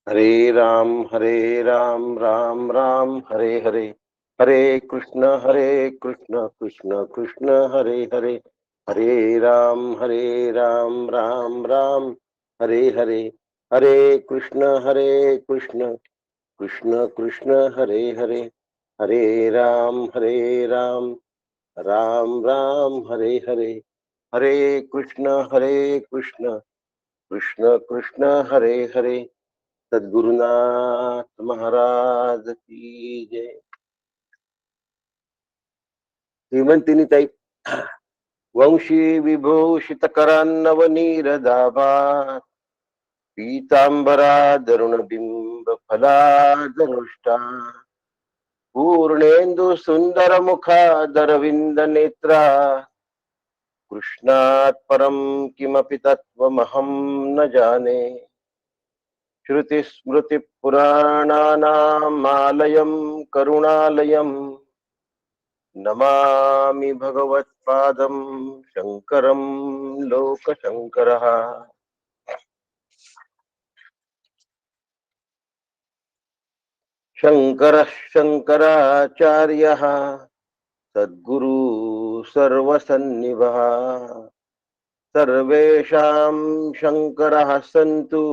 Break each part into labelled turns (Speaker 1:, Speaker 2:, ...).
Speaker 1: हरे राम राम राम हरे हरे, हरे कृष्ण कृष्ण कृष्ण हरे हरे, हरे राम राम हरे हरे, हरे कृष्ण कृष्ण कृष्ण हरे हरे, हरे राम राम हरे हरे, हरे कृष्ण कृष्ण कृष्ण कृष्ण हरे हरे. सद्गुरुनाथ महाराज की जय. श्रीमंतिनी ताई वंशी विभूषित करान्नवनीरदाभा पीतांबरा दरुण बिंब फलादरुष्टा पूर्णेन्दु सुंदर मुखादरविंद नेत्रा कृष्णात् परम किमपि तत्त्वमहं न जाने. श्रुतिस्मृतिपुराणानामालयं करुणालयं नमामि भगवत्पादं शङ्करं लोकशङ्करः. शङ्करः शङ्कराचार्यः सद्गुरु सर्वसन्निभः. सर्वेषां शङ्करः सन्तु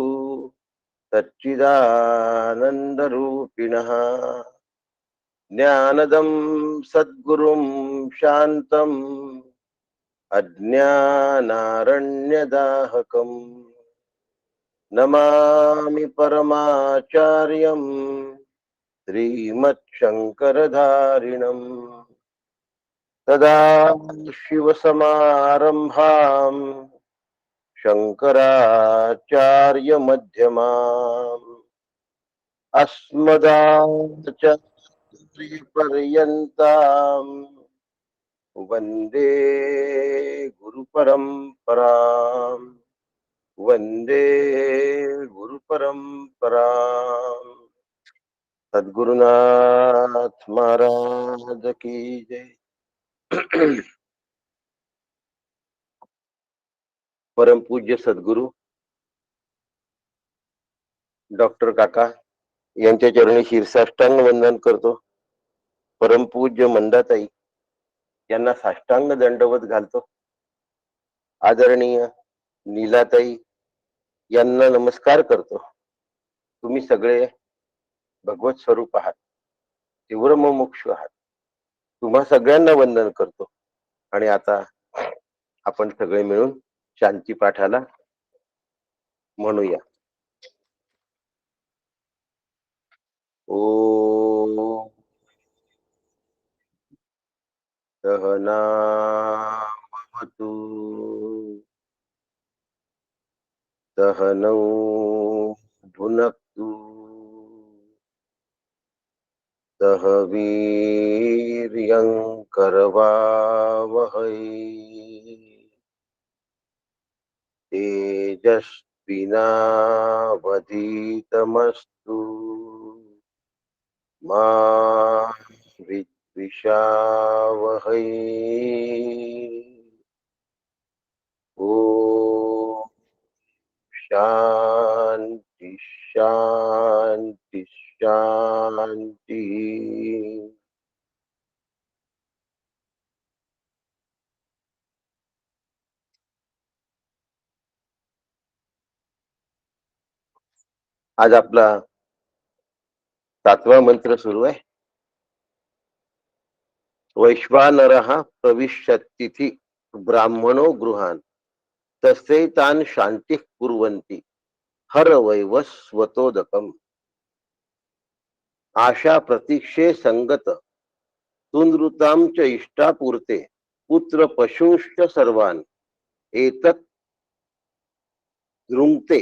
Speaker 1: सच्चिदानन्दरूपिणः. ज्ञानदं सद्गुरुं शान्तम् अज्ञानारण्यदाहकम् नमामि परमाचार्यं श्रीमत्शङ्करधारिणम्. तदा शिवसमारम्भाम् शङ्कराचार्यमध्यमाम् अस्मदाचार्यपर्यन्ताम् वन्दे गुरुपरम्पराम्. वंदे गुरु परंपरा. सद्गुरुनाथ महाराज की जय. परम पूज्य सद्गुरु डॉक्टर काका यांच्या चरणी शीर्षाष्टांग वंदन करतो. परमपूज्य मंदाताई यांना साष्टांग दंडवत घालतो. आदरणीय नीलाताई यांना नमस्कार करतो. तुम्ही सगळे भगवत स्वरूप आहात, तीव्र मुमुक्षु आहात. तुम्हा सगळ्यांना वंदन करतो. आणि आता आपण सगळे मिळून शांती पाठाला म्हणूया. ओम सहना भवतु सहनौ भुनक्तु सह वीर्यं करवावहै तेजस्विनावधीतमस्तु मा विद्विषावहै. ओम शांति शांति शांति. आज आपला 7वा मंत्र सुरू आहे. वैश्वानरः प्रविशत्तिथि ब्राह्मणो गृहान तस्यै तान शांतिः कुर्वन्ति हर वैवस्वतोदकम्. आशा प्रतीक्षे संगत तुनृतां च इष्टापूर्ते पुत्र पशूंश्च सर्वान् एतत् दृङ्क्ते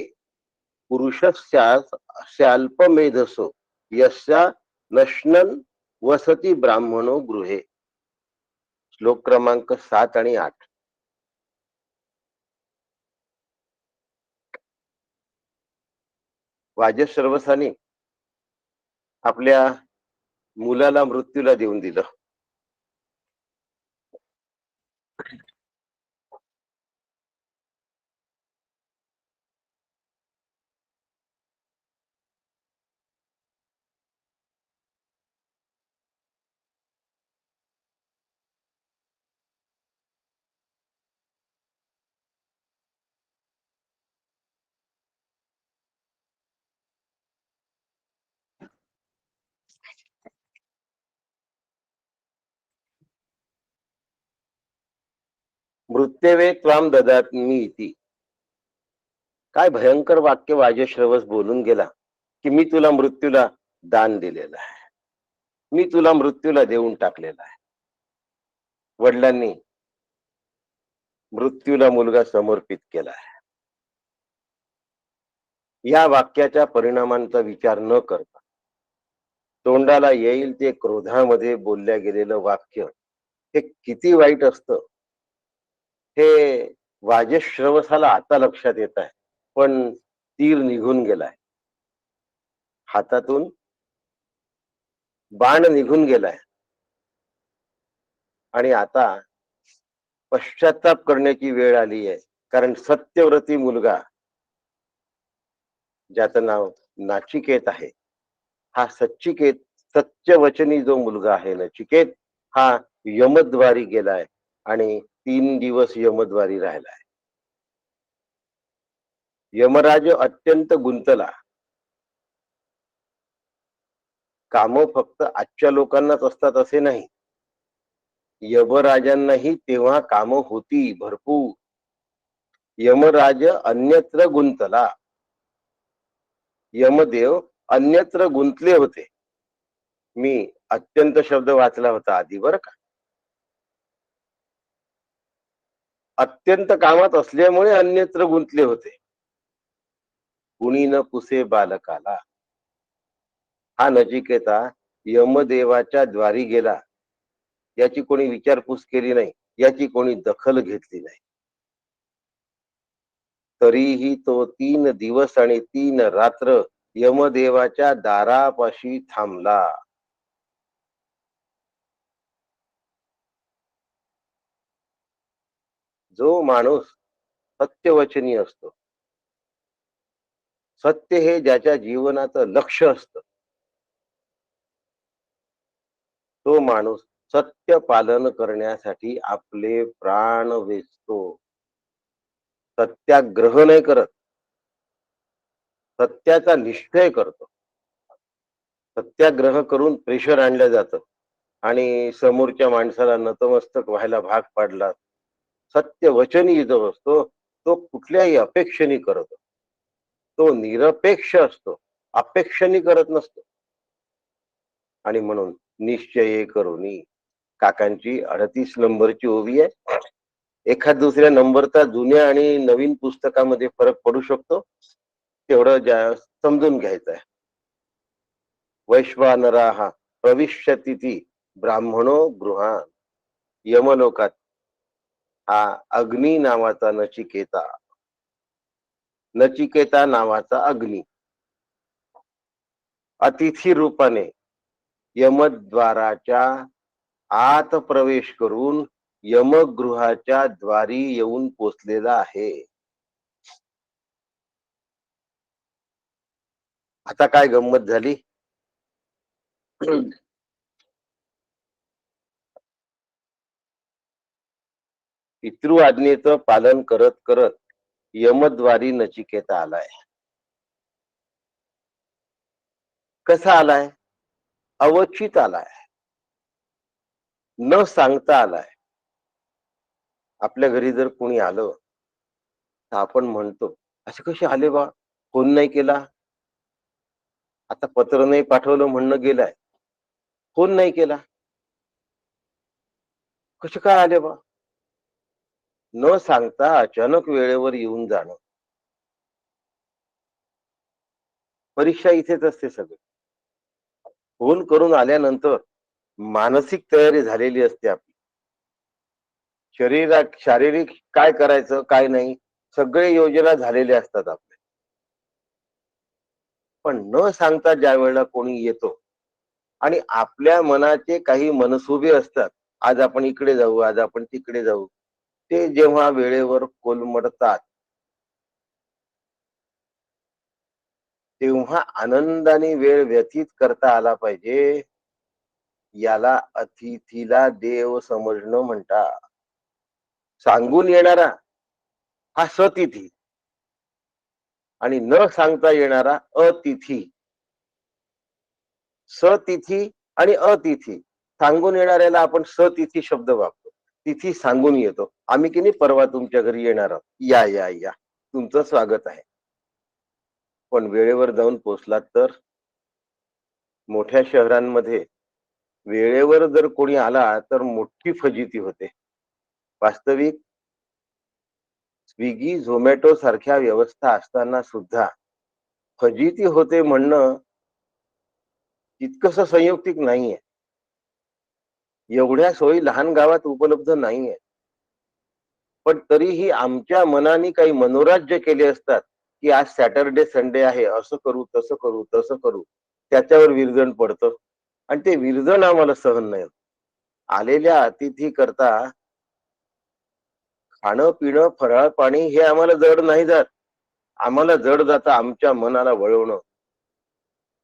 Speaker 1: पुरुषस्याल्पमेधसो यस्या नश्नन् वसति ब्राह्मणो गृहे. श्लोक क्रमांक 7 आणि 8. वाजश्रवसाने आपल्या मुलाला मृत्यूला देऊन दिलं. मृत्यवे त्वाम ददामी इति. काय भयंकर वाक्य वाजश्रवस बोलून गेला, की मी तुला मृत्यूला दान दिलेलं आहे, मी तुला मृत्यूला देऊन टाकलेला आहे. वडिलांनी मृत्यूला मुलगा समर्पित केला आहे. या वाक्याच्या परिणामांचा विचार न करता तोंडाला येईल ते क्रोधामध्ये बोलल्या गेलेलं वाक्य हे किती वाईट असतं हे वाजश्रवसाला आता लक्षात येत आहे. पण तीर निघून गेलाय, हातातून बाण निघून गेलाय आणि आता पश्चाताप करण्याची वेळ आली आहे. कारण सत्यव्रती मुलगा ज्याचं नाव नाचिकेत आहे, हा सत्यवचनी जो मुलगा आहे नचिकेत, हा यमद्वारी गेलाय आणि 3 दिवस यमद्वारी राहिलाय. यमराज अत्यंत गुंतला. काम फक्त आजच्या लोकांनाच असतात असे नाही, यमराजांनाही तेव्हा काम होती भरपूर. यमराज अन्यत्र गुंतला, यमदेव अन्यत्र गुंतले होते. मी अत्यंत शब्द वाचला होता आधी बरं का. अत्यंत कामात असल्यामुळे अन्यत्र गुंतले होते. कुणी न पुसे बालकाला. हा नचिकेता यमदेवाच्या द्वारी गेला, याची कोणी विचारपूस केली नाही, याची कोणी दखल घेतली नाही. तरीही तो 3 दिवस आणि 3 रात्र यमदेवाच्या दारापाशी थांबला. जो माणूस सत्यवचनी असतो, सत्य हे ज्याच्या जीवनाचं लक्ष असतं, तो माणूस सत्य पालन करण्यासाठी आपले प्राण वेचतो. सत्याग्रह नाही करत, सत्याचा निश्चय करतो. सत्याग्रह करून प्रेशर आणलं जातं आणि समोरच्या माणसाला नतमस्तक व्हायला भाग पाडला. सत्यवचनी जो असतो तो कुठल्याही अपेक्षेने करतो, तो निरपेक्ष असतो, अपेक्षेने करत नसतो. आणि म्हणून निश्चय करुनी, काकांची 38 नंबरची ओवी आहे. एखाद दुसऱ्या नंबरचा जुन्या आणि नवीन पुस्तकामध्ये फरक पडू शकतो, तेवढं समजून घ्यायचं आहे. वैश्वानराहा प्रविश्यती ब्राह्मणो गृहान. यमलोकात हा अग्नी नावाचा नचिकेता नावाचा अग्नी अतिथी रूपाने यमद्वाराच्या आत प्रवेश करून यमगृहाच्या द्वारी येऊन पोचलेला आहे. आता काय गंमत झाली, पितृ आज्ञेचं पालन करत करत यमद्वारी नचिकेता आलाय. कसा आलाय? अवचित आलाय, न सांगता आलाय. आपल्या घरी जर कोणी आलं तर आपण म्हणतो, असे कसे आले बा, फोन नाही केला, आता पत्र नाही पाठवलं म्हणणं गेलाय, फोन नाही केला, कसे काय आले बा. न सांगता अचानक वेळेवर येऊन जाणं. परीक्षा इथेच असते. सगळे फोन करून आल्यानंतर मानसिक तयारी झालेली असते आपली. शारीरिक काय करायचं काय नाही सगळे योजना झालेले असतात आपले. पण न सांगता ज्या वेळेला कोणी येतो आणि आपल्या मनाचे काही मनसुबे असतात, आज आपण इकडे जाऊ, आज आपण तिकडे जाऊ, ते जेव्हा वेळेवर कोलमडतात तेव्हा आनंदाने वेळ व्यतीत करता आला पाहिजे. याला अतिथीला देव समजणं म्हणतात. सांगून येणारा हा सतिथी आणि न सांगता येणारा अतिथी. सतिथी आणि अतिथी सांगून येणाऱ्याला आपण सतिथी शब्द वापरतो. तिथी सांगून येतो. आम्ही की नाही परवा तुमच्या घरी येणार आहोत. या, या, या. तुमचं स्वागत आहे. पण वेळेवर जाऊन पोहोचलात तर? मोठ्या शहरांमध्ये वेळेवर जर कोणी आला तर मोठी फजिती होते. वास्तविक स्विगी, झोमॅटो सारख्या व्यवस्था असताना सुद्धा फजिती होते म्हणणं तितकंसं संयुक्तिक नाहीये. एवढ्या सोयी लहान गावात उपलब्ध नाहीये. पण तरीही आमच्या मनाने काही मनोराज्य केले असतात, की आज सॅटर्डे संडे आहे, असं करू, तसं करू, तसं करू. त्याच्यावर विरजण पडतं आणि ते विरजण आम्हाला सहन नाही होत. आलेल्या अतिथी करता खाणं, पिणं, फराळ, पाणी हे आम्हाला जड नाही जात. आम्हाला जड जातं आमच्या मनाला वळवणं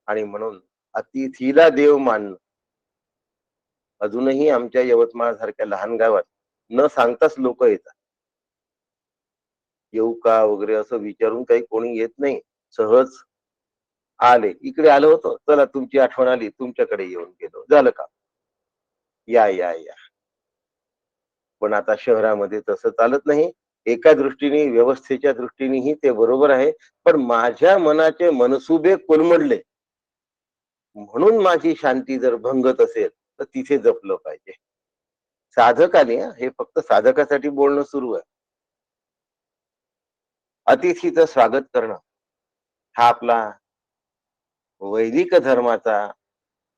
Speaker 1: आणि म्हणून अतिथीला देव मानणं. अजूनही आमच्या यवतमाळ सारख्या लहान गावात न सांगताच लोक येतात. येऊ का वगैरे असं विचारून काही कोणी येत नाही. सहज आले, इकडे आलो होतो, चला तुमची आठवण आली, तुमच्याकडे येऊन गेलो, झालं का? या, या, या. पण आता शहरामध्ये तसं चालत नाही. एका दृष्टीने व्यवस्थेच्या दृष्टीनेही ते बरोबर आहे. पण माझ्या मनाचे मनसुबे कोलमडले म्हणून माझी शांती जर भंगत असेल तर तिथे जपलं पाहिजे. साधकाने हे फक्त साधकासाठी बोलणं सुरू आहे. अतिथीचं स्वागत करणं हा आपला वैदिक धर्माचा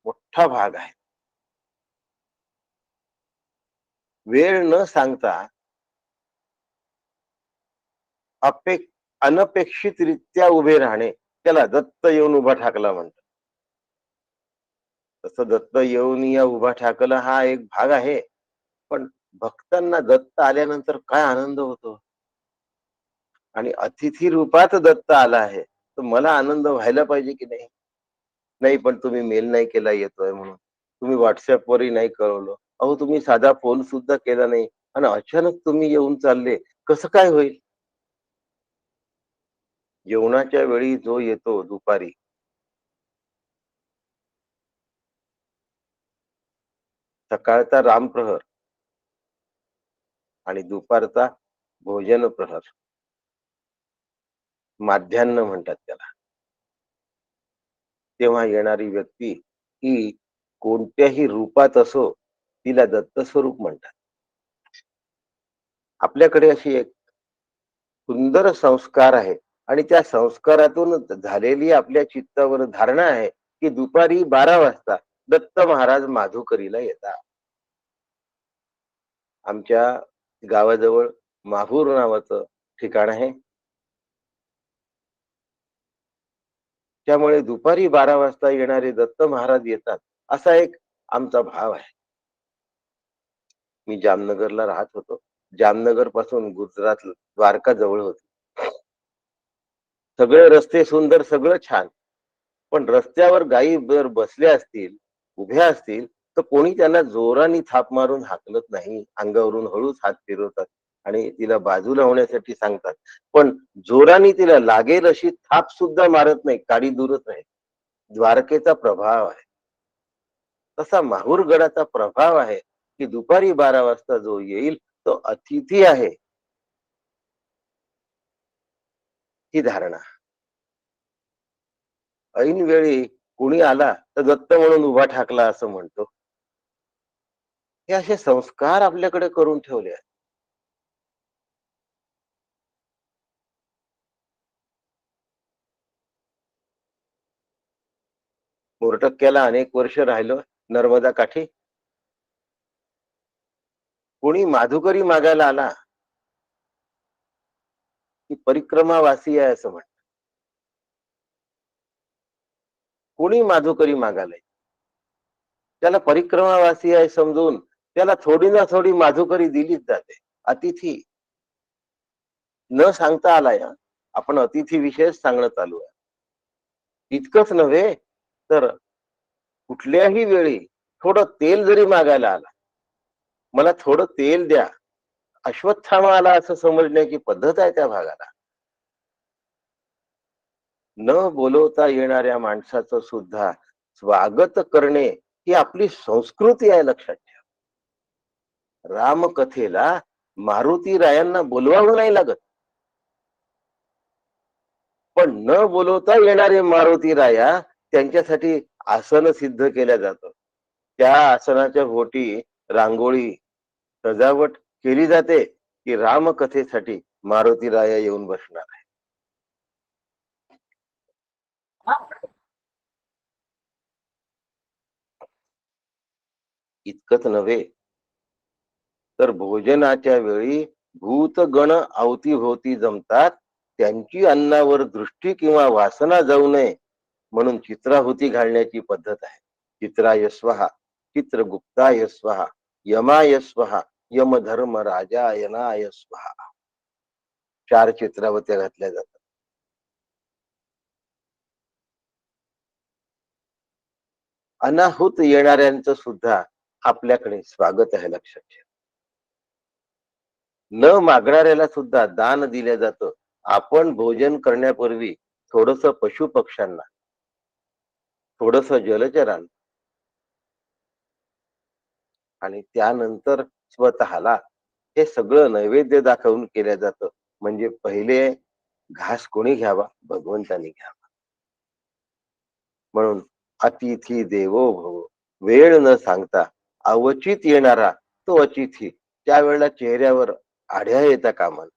Speaker 1: मोठा भाग आहे. वेळ न सांगता अनपेक्षितरित्या उभे राहणे त्याला दत्त येऊन उभा ठाकला म्हणतात. तसं दत्त येऊन या उभा ठाकला हा एक भाग आहे. पण भक्तांना दत्त आल्यानंतर काय आनंद होतो आणि अतिथी रूपात दत्त आला आहे तर मला आनंद व्हायला पाहिजे की नाही? नाही पण तुम्ही मेल नाही केला येतोय म्हणून, तुम्ही व्हॉट्सअपवरही नाही कळवलं, अहो तुम्ही साधा फोन सुद्धा केला नाही आणि अचानक तुम्ही येऊन चालले, कसं काय होईल? जेवणाच्या वेळी जो येतो दुपारी, सकाळचा रामप्रहर आणि दुपारचा भोजन प्रहर, माध्यान्ह म्हणतात त्याला, तेव्हा येणारी व्यक्ती ही कोणत्याही रूपात असो, तिला दत्त स्वरूप म्हणतात. आपल्याकडे अशी एक सुंदर संस्कार आहे आणि त्या संस्कारातून झालेली आपल्या चित्तावर धारणा आहे की दुपारी 12 वाजता दत्त महाराज माधुकरीला येतात. आमच्या गावाजवळ माहूर नावाचं ठिकाण आहे. त्यामुळे दुपारी 12 वाजता येणारे दत्त महाराज येतात असा एक आमचा भाव आहे. मी जामनगरला राहत होतो. जामनगर पासून गुजरात द्वारका जवळ होती. सगळे रस्ते सुंदर, सगळं छान. पण रस्त्यावर गायी जर बसल्या असतील, उभ्या असतील, तर कोणी त्यांना जोराने थाप मारून हाकलत नाही. अंगावरून हळूच हात फिरवतात आणि तिला बाजूला होण्यासाठी सांगतात. पण जोराने तिला लागेल अशी थाप सुद्धा मारत नाही, काडी दूरच आहे. द्वारकेचा प्रभाव आहे. तसा माहूर गडाचा प्रभाव आहे, की दुपारी 12 वाजता जो येईल तो अतिथी आहे, ही धारणा. ऐन वेळी कुणी आला तर दत्त म्हणून उभा ठाकला असं म्हणतो. हे असे संस्कार आपल्याकडे करून ठेवले आहेत. मोरटक्क्याला अनेक वर्ष राहिलो नर्मदा काठी. कोणी माधुकरी मागायला आला की परिक्रमावासी आहे असं म्हणतात. कोणी माधुकरी मागायला येईल. त्याला परिक्रमावासी आहे समजून त्याला थोडी ना थोडी माधुकरी दिलीच जाते. अतिथी न सांगता आलाय हा. आपण अतिथी विषयच सांगणं चालू आहे. इतकंच नव्हे तर कुठल्याही वेळी थोडं तेल जरी मागायला आला, मला थोडं तेल द्या, अश्वत्थामा आला असं समजण्याची पद्धत आहे त्या भागाला. न बोलवता येणाऱ्या माणसाचं सुद्धा स्वागत करणे ही आपली संस्कृती आहे, लक्षात ठेवा. रामकथेला मारुती रायांना बोलवावं नाही लागत. पण न बोलवता येणारे मारुती राया त्यांच्यासाठी आसन सिद्ध केल्या जातं. त्या आसनाच्या भोवती रांगोळी सजावट केली जाते की रामकथेसाठी मारुती राया येऊन बसणार आहे. इतकंच नव्हे तर भोजनाच्या वेळी भूतगण अवतीभोवती जमतात. त्यांची अन्नावर दृष्टी किंवा वासना जाऊ नये म्हणून चित्राहुती घालण्याची पद्धत आहे. चित्राय स्वहा, चित्रगुप्ताय स्वहा, यमाय स्वहा, यमधर्म राजायनाय स्वहा. 4 चित्रावत्या घातल्या जातात. अनाहूत येणाऱ्यांचं सुद्धा आपल्याकडे स्वागत आहे, लक्षात ठेवा. न मागणाऱ्याला सुद्धा दान दिलं जातं. आपण भोजन करण्यापूर्वी थोडस पशु पक्ष्यांना, थोडस जलचरांना आणि त्यानंतर स्वतःला हे सगळं नैवेद्य दाखवून केलं जातं. म्हणजे पहिले घास कोणी घ्यावा? भगवंतानी घ्यावा. म्हणून अतिथी देवो भव, वेळ न सांगता अवचित येणारा तो अतिथी त्यावेळेला चेहऱ्यावर आढ्या येता कामा नये.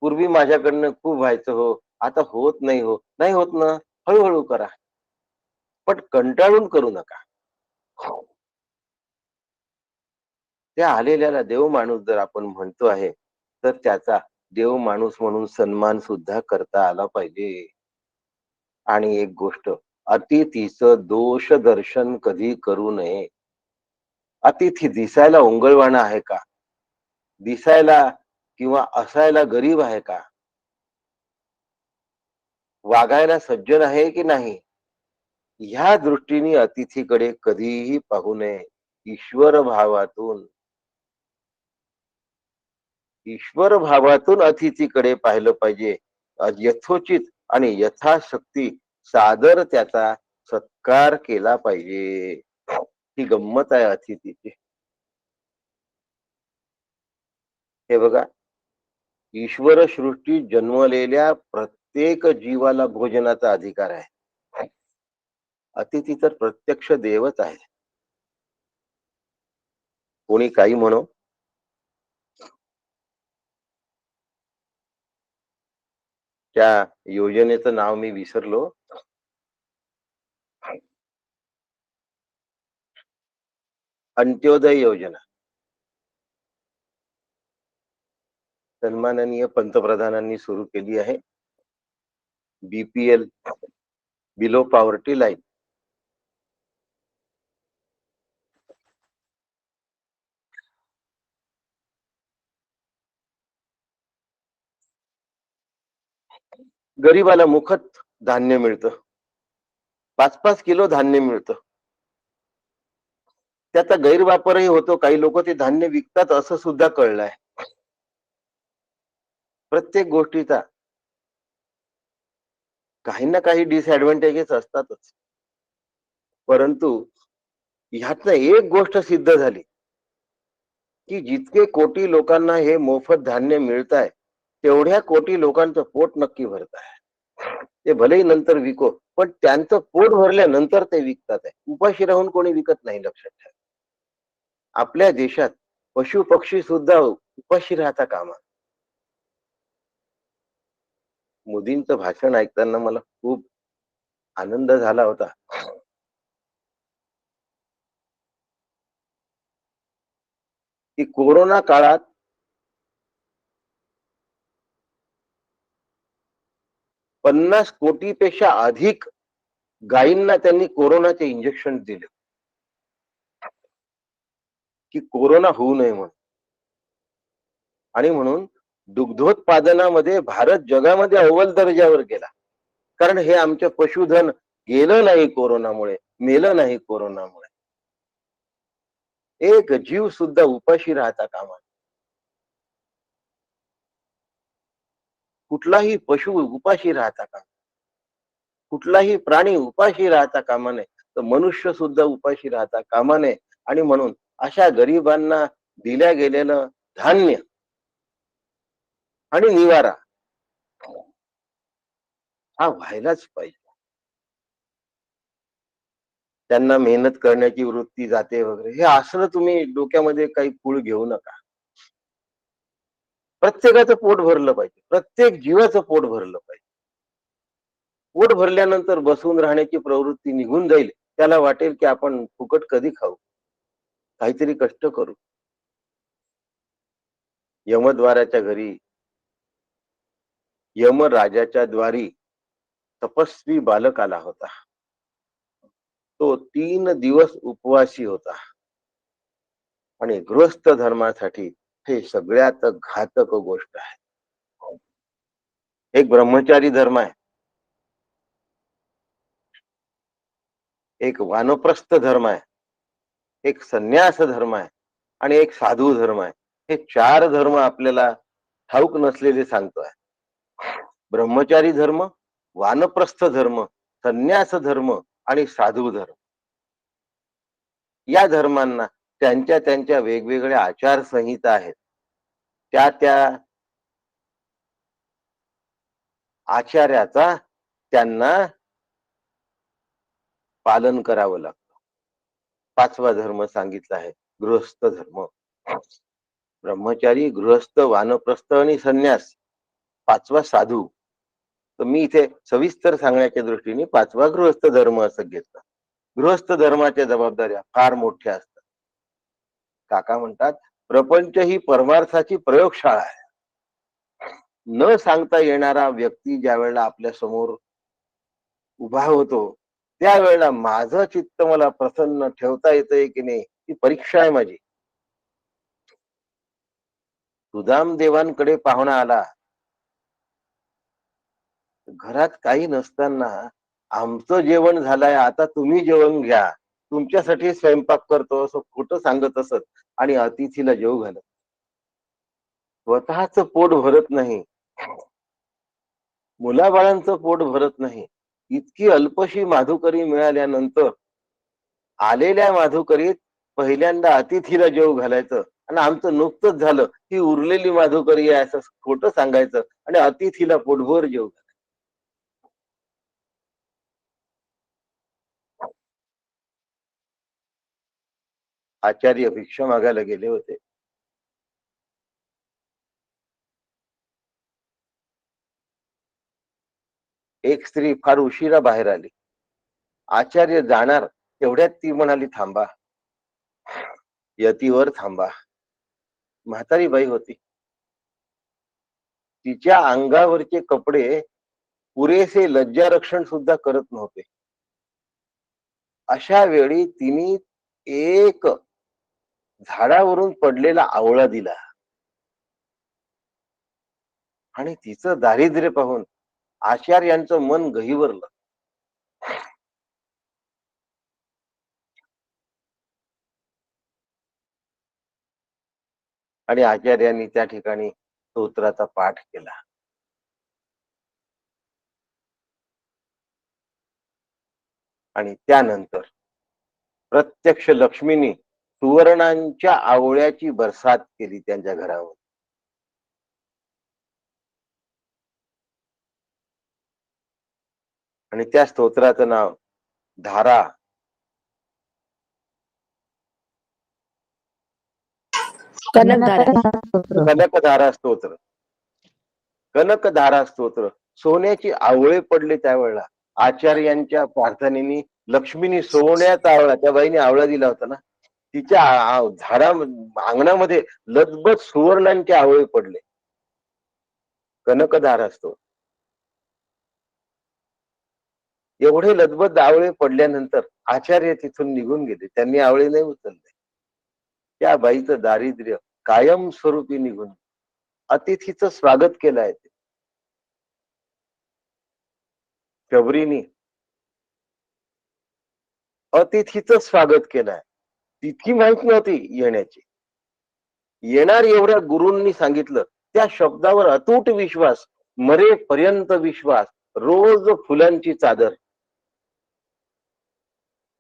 Speaker 1: पूर्वी माझ्याकडनं खूप व्हायचं हो, आता होत नाही हो. नाही होत ना, हळूहळू करा, पण कंटाळून करू नका. त्या आलेल्याला देव माणूस जर आपण म्हणतो आहे, तर त्याचा देव माणूस म्हणून सन्मान सुद्धा करता आला पाहिजे. आणि एक गोष्ट, अतिथीचं दोष दर्शन कधी करू नये. अतिथी दिसायला ओंगळवाणा आहे का? दिसायला किंवा असायला गरीब आहे का? वागायला सज्जन आहे की नाही? ह्या दृष्टीने अतिथीकडे कधीही पाहू नये. ईश्वर भावातून ईश्वर भावातून अतिथीकडे पाहिलं पाहिजे. यथोचित आणि यथाशक्ती सादर त्याचा सत्कार केला पाहिजे. ही गंमत आहे अतिथीची. हे बघा, ईश्वर सृष्टीत जन्मलेल्या प्रत्येक जीवाला भोजनाचा अधिकार आहे. अतिथी तर प्रत्यक्ष देवच आहे. कोणी काही म्हणो, त्या योजनेचं नाव मी विसरलो. अंत्योदय योजना सन्माननीय पंतप्रधानांनी सुरू केली आहे. BPL, below poverty line. गरीबाला मुखत धान्य मिळतं. 5-5 किलो धान्य मिळतं. त्याचा गैरवापरही होतो. काही लोक ते धान्य विकतात असं सुद्धा कळलंय. प्रत्येक गोष्टीचा काही ना काही डिसएडव्हान्टेजेस असतातच. परंतु ह्यातनं एक गोष्ट सिद्ध झाली की जितके कोटी लोकांना हे मोफत धान्य मिळत आहे, तेवढ्या कोटी लोकांचं पोट नक्की भरत आहे. ते भलेही नंतर विको, पण त्यांचं पोट भरल्यानंतर ते विकतात आहे. उपाशी राहून कोणी विकत नाही, लक्षात ठेवा. आपल्या देशात पशु पक्षी सुद्धा उपाशी राहता कामा. मोदींचं भाषण ऐकताना मला खूप आनंद झाला होता. की कोरोना काळात 50 कोटीपेक्षा अधिक गायींना त्यांनी कोरोनाचे इंजेक्शन दिले की कोरोना होऊ नये म्हणून. आणि म्हणून दुग्धोत्पादनामध्ये भारत जगामध्ये अव्वल दर्जावर गेला. कारण हे आमचं पशुधन गेलं नाही कोरोनामुळे, मेलं नाही कोरोनामुळे. एक जीव सुद्धा उपाशी राहता कामा नये. कुठलाही पशु उपाशी राहता कामा, कुठलाही प्राणी उपाशी राहता कामा नये. तर मनुष्य सुद्धा उपाशी राहता कामा नये. आणि म्हणून अशा गरिबांना दिल्या गेलेलं धान्य आणि निवारा हा व्हायलाच पाहिजे. त्यांना मेहनत करण्याची वृत्ती जाते वगैरे, हे असलं तुम्ही डोक्यामध्ये काही पूळ घेऊ नका. प्रत्येकाचं पोट भरलं पाहिजे, प्रत्येक जीवाचं पोट भरलं पाहिजे. पोट भरल्यानंतर बसून राहण्याची प्रवृत्ती निघून जाईल. त्याला वाटेल की आपण फुकट कधी खाऊ, काहीतरी कष्ट करू. यमद्वाराच्या घरी, यमराजाच्या द्वारी तपस्वी बालक आला होता. तो 3 दिवस उपवासी होता आणि गृहस्थ धर्मासाठी हे सगळ्यात घातक गोष्ट आहे. एक ब्रह्मचारी धर्म आहे, एक वानप्रस्थ धर्म आहे, एक संन्यास धर्म आहे आणि एक साधू धर्म आहे. हे 4 धर्म आपल्याला ठाऊक नसलेले सांगतोय. ब्रह्मचारी धर्म, वानप्रस्थ धर्म, संन्यास धर्म आणि साधू धर्म, या धर्मांना त्यांच्या त्यांच्या वेगवेगळ्या आचारसंहिता आहेत. त्या त्या आचार्याचा त्यांना पालन करावं लागतं. 5वा धर्म सांगितला आहे गृहस्थ धर्म. ब्रह्मचारी, गृहस्थ, वानप्रस्थ आणि संन्यास. 5वा साधू. तर मी इथे सविस्तर सांगण्याच्या दृष्टीने 5वा गृहस्थ धर्म असं घेतलं. गृहस्थ धर्माच्या जबाबदाऱ्या फार मोठ्या असतात. काका म्हणतात, प्रपंच ही परमार्थाची प्रयोगशाळा आहे. न सांगता येणारा व्यक्ती ज्या वेळेला आपल्या समोर उभा होतो, त्यावेळेला माझं चित्त मला प्रसन्न ठेवता येतंय की नाही, ही परीक्षा आहे माझी. सुदाम देवांकडे पाहुणा आला, घरात काही नसताना आमचं जेवण झालंय, आता तुम्ही जेवण घ्या, तुमच्यासाठी स्वयंपाक करतो असं खोटं सांगत असत आणि अतिथीला जेवू घालत. स्वतःच पोट भरत नाही, मुलाबाळांचं पोट भरत नाही. इतकी अल्पशी माधुकरी मिळाल्यानंतर आलेल्या माधुकरीत पहिल्यांदा अतिथीला जेवू घालायचं आणि आमचं नुकतंच झालं, ही उरलेली माधुकरी आहे असं खोटं सांगायचं आणि अतिथीला पोटभर जेवू घालायचं. आचार्य भिक्षा मागायला गेले होते. एक स्त्री फार उशिरा बाहेर आली. आचार्य जाणार तेवढ्यात ती म्हणाली, थांबा, यतीवर थांबा. म्हातारी बाई होती. तिच्या अंगावरचे कपडे पुरेसे लज्जारक्षण सुद्धा करत नव्हते. अशा वेळी तिने एक झाडावरून पडलेला आवळा दिला आणि तिचं दारिद्र्य पाहून आचार्यांचं मन गहिवरलं. आणि आचार्यांनी त्या ठिकाणी स्तोत्राचा पाठ केला. आणि त्यानंतर प्रत्यक्ष लक्ष्मीनी सुवर्णांच्या आवळ्याची बरसात केली त्यांच्या घरावर. आणि त्या स्तोत्राचं नाव धारा. कनकधारा स्तोत्र. कनकधारा स्तोत्र. सोन्याची आवळे पडले त्यावेळेला आचार्यांच्या प्रार्थनेने लक्ष्मीनी सोन्याचा आवळा, त्या बाईने आवळा दिला होता ना, तिच्या झाडा अंगणामध्ये लजबत सुवर्णांचे आवळे पडले. कनकधारा स्तोत्र. एवढे लजबत आवळे पडल्यानंतर आचार्य तिथून निघून गेले. त्यांनी आवळे नाही उचलले. त्या बाईचं दारिद्र्य कायमस्वरूपी निघून, अतिथीचं स्वागत केलंय. शबरीनी अतिथीचं स्वागत केलंय. तिथी माहित नव्हती येण्याची. येणार एवढ्या गुरूंनी सांगितलं, त्या शब्दावर अतूट विश्वास, मरेपर्यंत विश्वास, रोज फुलांची चादर.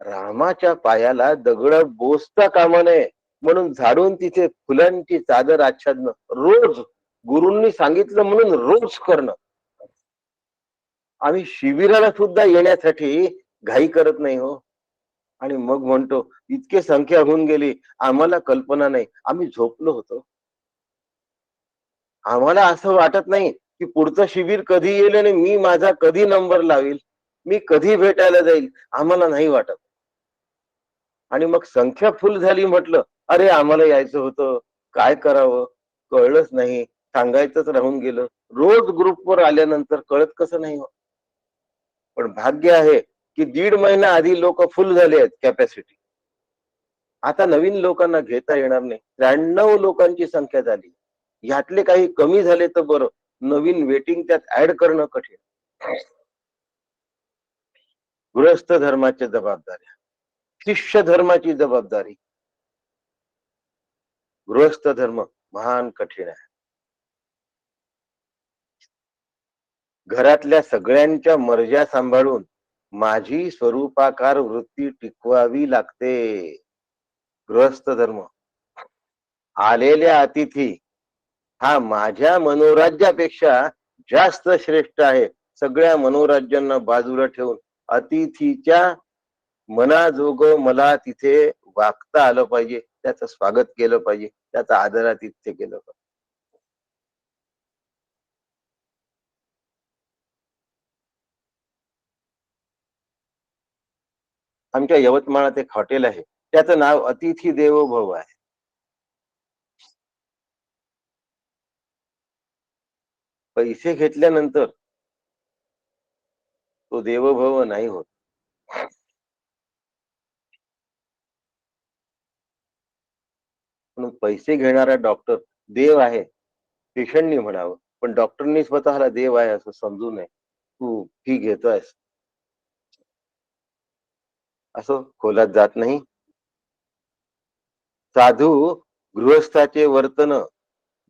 Speaker 1: रामाच्या पायाला दगड बोचता कामा नये म्हणून झाडून तिथे फुलांची चादर आच्छादन रोज गुरूंनी सांगितलं म्हणून रोज करणं. आम्ही शिबिराला सुद्धा येण्यासाठी घाई करत नाही हो. आणि मग म्हणतो इतके संख्या होऊन गेली, आम्हाला कल्पना नाही, आम्ही झोपलो होतो. आम्हाला असं वाटत नाही की पुढचं शिबिर कधी येईल आणि मी माझा कधी नंबर लावेल, मी कधी भेटायला जाईल, आम्हाला नाही वाटत. आणि मग संख्या फुल झाली म्हटलं, अरे आम्हाला यायचं होतं, काय करावं कळलंच नाही, सांगायचंच राहून गेलं. रोज ग्रुपवर आल्यानंतर कळत कसं नाही हो. पण भाग्य आहे की 1.5 महिना आधी लोक फुल झाले आहेत कॅपॅसिटी. आता नवीन लोकांना घेता येणार नाही. 93 लोकांची संख्या झाली. यातले काही कमी झाले तर बरं, नवीन वेटिंग त्यात ऍड करणं कठीण. गृहस्थ धर्माच्या जबाबदाऱ्या, शिष्य धर्माची जबाबदारी. गृहस्थ धर्म महान कठीण आहे. घरातल्या सगळ्यांच्या मर्ज्या सांभाळून माझी स्वरूपाकार वृत्ती टिकवावी लागते. गृहस्थ धर्म. आलेल्या अतिथी हा माझ्या मनोराज्यापेक्षा जास्त श्रेष्ठ आहे. सगळ्या मनोराज्यांना बाजूला ठेवून अतिथीच्या मनाजोग मला तिथे वागता आलं पाहिजे, त्याचं स्वागत केलं पाहिजे, त्याचा आदरातिथ्य केलं पाहिजे. आमच्या यवतमाळात एक हॉटेल आहे, त्याचं नाव अतिथी देवो भव आहे. पैसे घेतल्यानंतर तो देवभव नाही होत. म्हणून पैसे घेणारा डॉक्टर देव आहे पेशंटनी म्हणावं, पण डॉक्टरनी स्वतःला देव आहे असं समजू नये. तू फी घेतोयस असं खोलात जात नाही. साधू गृहस्थाचे वर्तन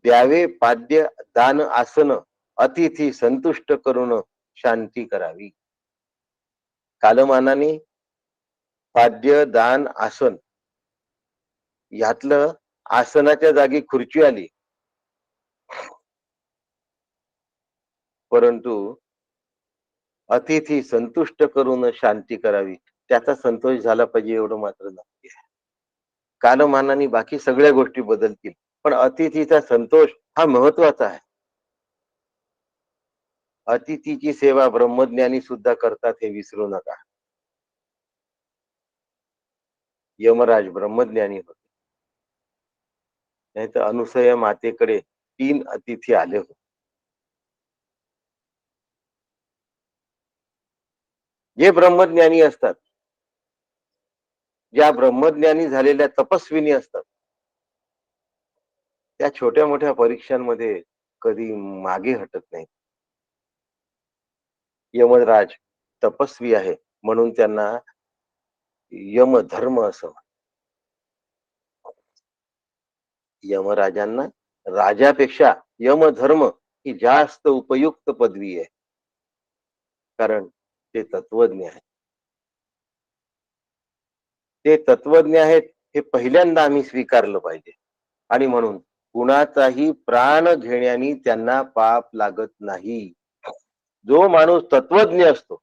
Speaker 1: द्यावे पाद्य दान आसन अतिथी संतुष्ट करून शांती करावी. कालमानाने पाद्य दान आसन यातलं आसनाच्या जागी खुर्ची आली, परंतु अतिथी संतुष्ट करून शांती करावी, त्याचा संतोष झाला पाहिजे एवढं मात्र नक्की आहे. कालमानाने बाकी सगळ्या गोष्टी बदलतील, पण अतिथीचा संतोष हा महत्वाचा आहे. अतिथीची सेवा ब्रह्मज्ञानी सुद्धा करतात हे विसरू नका. यमराज ब्रह्मज्ञानी होते, नाही तर अनुसया मातेकडे 3 अतिथी आले होते. जे ब्रह्मज्ञानी असतात, ज्या ब्रह्मज्ञानी झालेल्या तपस्विनी असतात, त्या छोट्या मोठ्या परीक्षांमध्ये कधी मागे हटत नाही. यमराज तपस्वी आहे म्हणून त्यांना यमधर्म असं. यमराजांना राजापेक्षा यमधर्म ही जास्त उपयुक्त पदवी आहे, कारण ते तत्वज्ञ आहेत. ते तत्वज्ञ आहेत हे पहिल्यांदा आम्ही स्वीकारलं पाहिजे. आणि म्हणून कुणाचाही प्राण घेण्यानी त्यांना पाप लागत नाही. जो माणूस तत्वज्ञ असतो,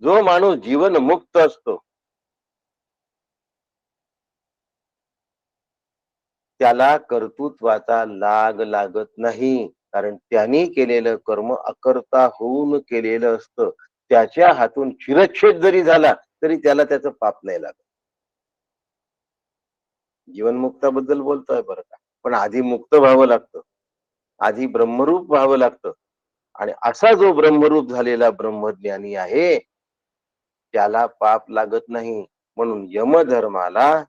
Speaker 1: जो माणूस जीवनमुक्त असतो, त्याला कर्तृत्वाचा लाग लागत नाही. कारण त्यांनी केलेलं कर्म अकर्ता होऊन केलेलं असतं. त्याच्या हातून शिरच्छेद जरी झाला तरी त्याला त्याचं पाप नाही लागत. जीवनमुक्ताबद्दल बोलतोय बरं का, पण आधी मुक्त व्हावं लागतं, आधी ब्रह्मरूप व्हावं लागतं. आणि असा जो ब्रह्मरूप झालेला ब्रह्मज्ञानी आहे त्याला पाप लागत नाही. म्हणून यमधर्माला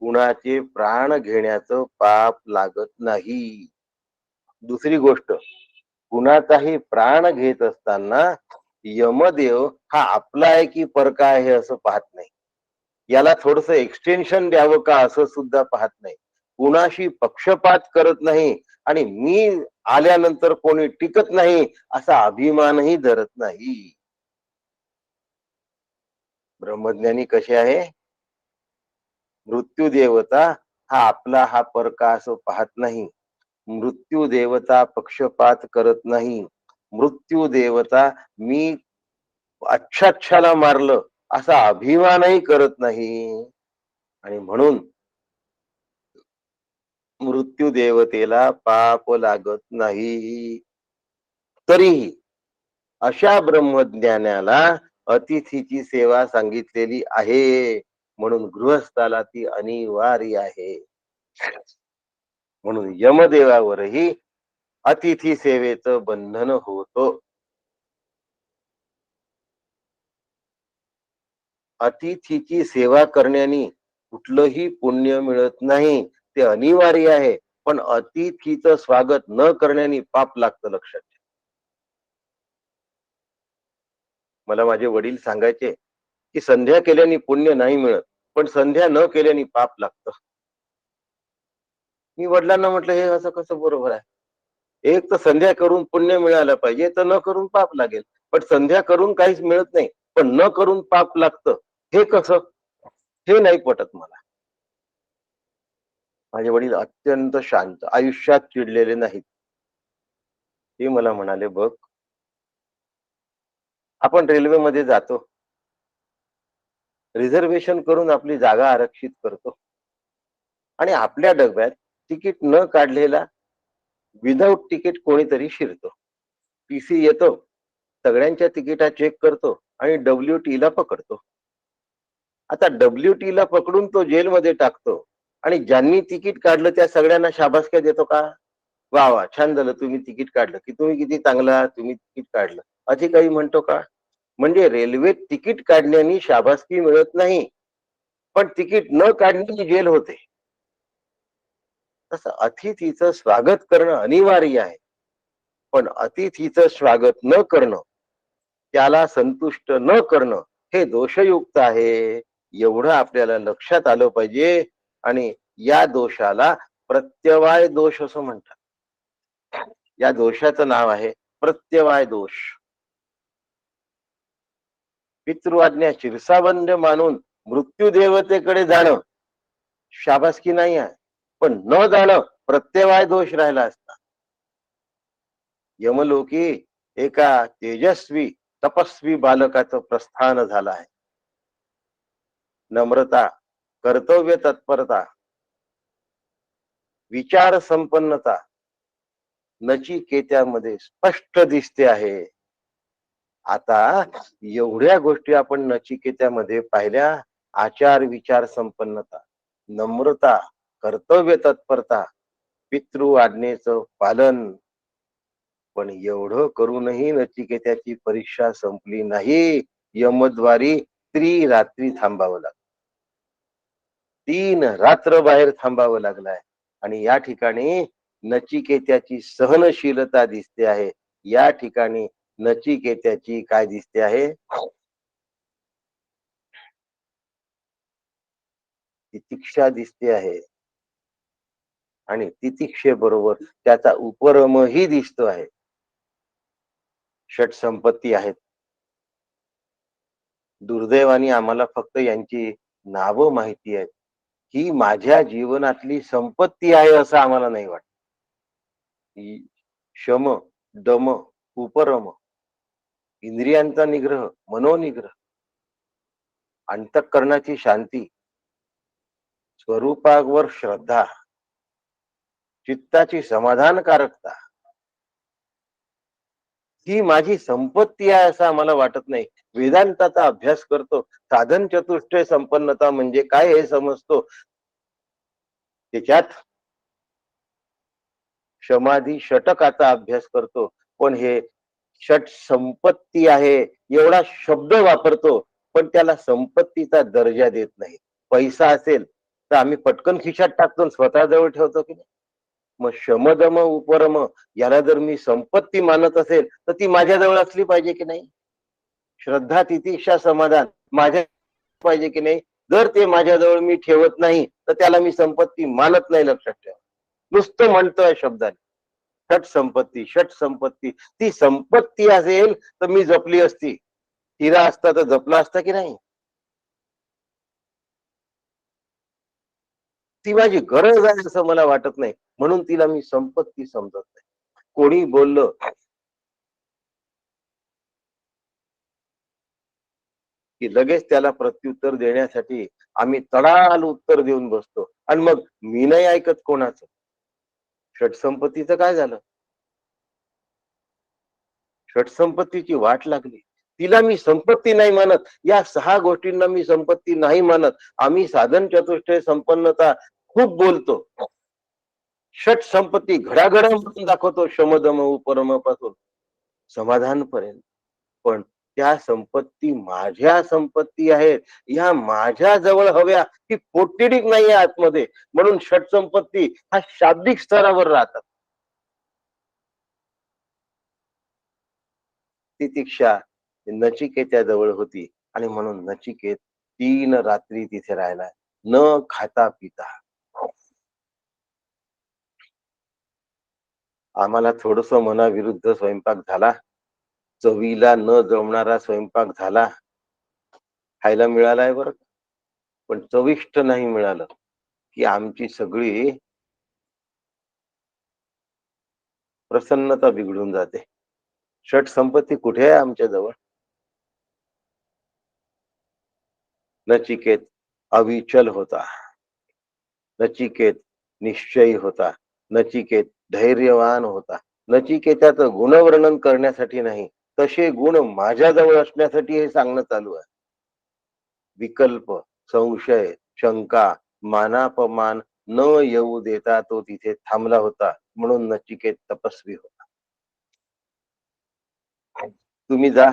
Speaker 1: कुणाचे प्राण घेण्याचं पाप लागत नाही. दुसरी गोष्ट, कुणाचाही प्राण घेत असताना यमदेव हा आपला आहे की परका आहे असं पाहत नाही. याला थोडस एक्सटेन्शन द्यावं का असं सुद्धा पाहत नाही. कुणाशी पक्षपात करत नाही आणि मी आल्यानंतर कोणी टिकत नाही असा अभिमानही धरत नाही. ब्रह्मज्ञानी कसे आहे? मृत्यू देवता हा आपला हा परका असं पाहत नाही. मृत्यू देवता पक्षपात करत नाही. मृत्यू देवता मी अच्छाच्छाला मारलं असा अभिमानही करत नाही. आणि म्हणून मृत्यू देवतेला पाप लागत नाही. तरीही अशा ब्रह्मज्ञानाला अतिथीची सेवा सांगितलेली आहे. म्हणून गृहस्थाला ती अनिवार्य आहे. म्हणून यमदेवावरही अतिथी सेवेचं बंधन होतं. अतिथीची सेवा करण्याने कुठलंही पुण्य मिळत नाही, ते अनिवार्य आहे. पण अतिथीचं स्वागत न करण्याने पाप लागतं, लक्षात ठेवा. मला माझे वडील सांगायचे की संध्या केल्याने पुण्य नाही मिळत, पण संध्या न केल्याने पाप लागतं. मी वडिलांना म्हटलं हे असं कसं बरोबर आहे? एक तर संध्या करून पुण्य मिळालं पाहिजे, तर न करून पाप लागेल. पण संध्या करून काहीच मिळत नाही, पण न करून पाप लागतं, हे कसं? हे नाही पटत मला. माझे वडील अत्यंत शांत, आयुष्यात चिडलेले नाहीत. ते मला म्हणाले, बघ, आपण रेल्वेमध्ये जातो, रिझर्वेशन करून आपली जागा आरक्षित करतो आणि आपल्या डब्यात तिकीट न काढलेला विदाऊट तिकीट कोणीतरी शिरतो. टीसी येतो, सगळ्यांच्या तिकिटा चेक करतो आणि WT ला पकडतो. आता WT ला पकडून तो जेलमध्ये टाकतो आणि ज्यांनी तिकीट काढलं त्या सगळ्यांना शाबासक्या देतो का? वा वा, छान झालं तुम्ही तिकीट काढलं, की तुम्ही किती चांगला, तुम्ही तिकीट काढलं, असे काही म्हणतो का? म्हणजे रेल्वेत तिकीट काढण्याने शाबासकी मिळत नाही, पण तिकीट न काढण्याची जेल होते. तसं अतिथीचं स्वागत करणं अनिवार्य आहे, पण अतिथीचं स्वागत न करणं, त्याला संतुष्ट न करणं, हे दोषयुक्त आहे. एवढं आपल्याला लक्षात आलं पाहिजे. आणि या दोषाला प्रत्यवाय दोष असं म्हणतात. या दोषाचं नाव आहे प्रत्यवाय दोष. पितृआज्ञा शिरसाबंद मानून मृत्यू देवतेकडे जाणं शाबासकी नाही आहे, पण न जाणं प्रत्यवाय दोष राहिला असता. यमलोकी एका तेजस्वी तपस्वी बालकाचं प्रस्थान झालं आहे. नम्रता, कर्तव्य तत्परता, विचार संपन्नता नचिकेत्यामध्ये स्पष्ट दिसते आहे. आता एवढ्या गोष्टी आपण नचिकेत्यामध्ये पाहिल्या. आचार विचार संपन्नता, नम्रता, कर्तव्य तत्परता, पितृ आज्ञेचं पालन. पण एवढं करूनही नचिकेत्याची परीक्षा संपली नाही. यमद्वारी त्रिरात्री थांबावं लागलं. 3 रात्र बाहेर थांबावं लागलाय. आणि या ठिकाणी नचिकेत्याची सहनशीलता दिसते आहे. या ठिकाणी नचिकेत्याची काय दिसते आहे? तितिक्षा दिसते आहे. आणि तितिक्षेबरोबर त्याचा उपरमही दिसतो आहे. षट संपत्ती आहेत. दुर्दैवाने आम्हाला फक्त यांची नावं माहिती आहेत. ही माझ्या जीवनातली संपत्ती आहे असं आम्हाला नाही वाटत. शम, दम, उपरम, इंद्रियांचा निग्रह, मनोनिग्रह, अंतःकरणाची शांती, स्वरूपावर श्रद्धा, चित्ताची समाधानकारकता, ही माझी संपत्ती आहे असं आम्हाला वाटत नाही. वेदांताचा अभ्यास करतो, साधन चतुष्टय संपन्नता म्हणजे काय हे समजतो. त्याच्यात समाधी षटकाचा अभ्यास करतो, पण हे षट संपत्ती आहे एवढा शब्द वापरतो, पण त्याला संपत्तीचा दर्जा देत नाही. पैसा असेल तर आम्ही पटकन खिशात टाकतो, स्वतःजवळ ठेवतो की नाही. मग शमदम उपरम याला जर मी संपत्ती मानत असेल तर ती माझ्याजवळ असली पाहिजे की नाही. श्रद्धा, तितिक्षा, समाधान माझ्या पाहिजे की नाही. जर ते माझ्याजवळ मी ठेवत नाही तर त्याला मी संपत्ती मानत नाही, लक्षात ठेवा. नुसतं म्हणतोय शब्दाने षट संपत्ती, षट संपत्ती. ती संपत्ती असेल तर मी जपली असती. हिरा असता तर जपला असता की नाही. ती माझी गरज आहे असं मला वाटत नाही. म्हणून तिला मी संपत्ती समजत नाही. कोणी बोललं, की लगेच त्याला प्रत्युत्तर देण्यासाठी आम्ही तडाल उत्तर देऊन बसतो आणि मग मी नाही ऐकत कोणाचं. षटसंपत्तीचं काय झालं? षटसंपत्तीची वाट लागली. तिला मी संपत्ती नाही मानत. या 6 गोष्टींना मी संपत्ती नाही मानत. आम्ही साधन चतुष्टय संपन्नता खूप बोलतो. षटसंपत्ती घडाघडा म्हणून दाखवतो शमदम उपरम पासून समाधानपर्यंत. पण त्या संपत्ती माझ्या संपत्ती आहेत. ह्या माझ्या जवळ हव्या. ती पोटतिडीक नाहीये आतमध्ये. म्हणून षटसंपत्ती हा शाब्दिक स्तरावर राहतात. तितिक्षा नचिकेत्याजवळ होती आणि म्हणून नचिकेत 3 रात्री तिथे राहिला न खाता पिता. आम्हाला थोडस मनाविरुद्ध स्वयंपाक झाला, चवीला न जमणारा स्वयंपाक झाला, खायला मिळालाय बरं, पण चविष्ट नाही मिळालं की आमची सगळी प्रसन्नता बिघडून जाते. षट संपत्ती कुठे आहे आमच्या जवळ? नचिकेत अविचल होता, नचिकेत निश्चयी होता, नचिकेत धैर्यवान होता. नचिकेताचं गुणवर्णन करण्यासाठी नाही, तसे गुण माझ्याजवळ असण्यासाठी हे सांगणं चालू आहे. विकल्प, संशय, शंका, मानापमान न येऊ देता तो तिथे थांबला होता. म्हणून नचिकेत तपस्वी होता. तुम्ही जा,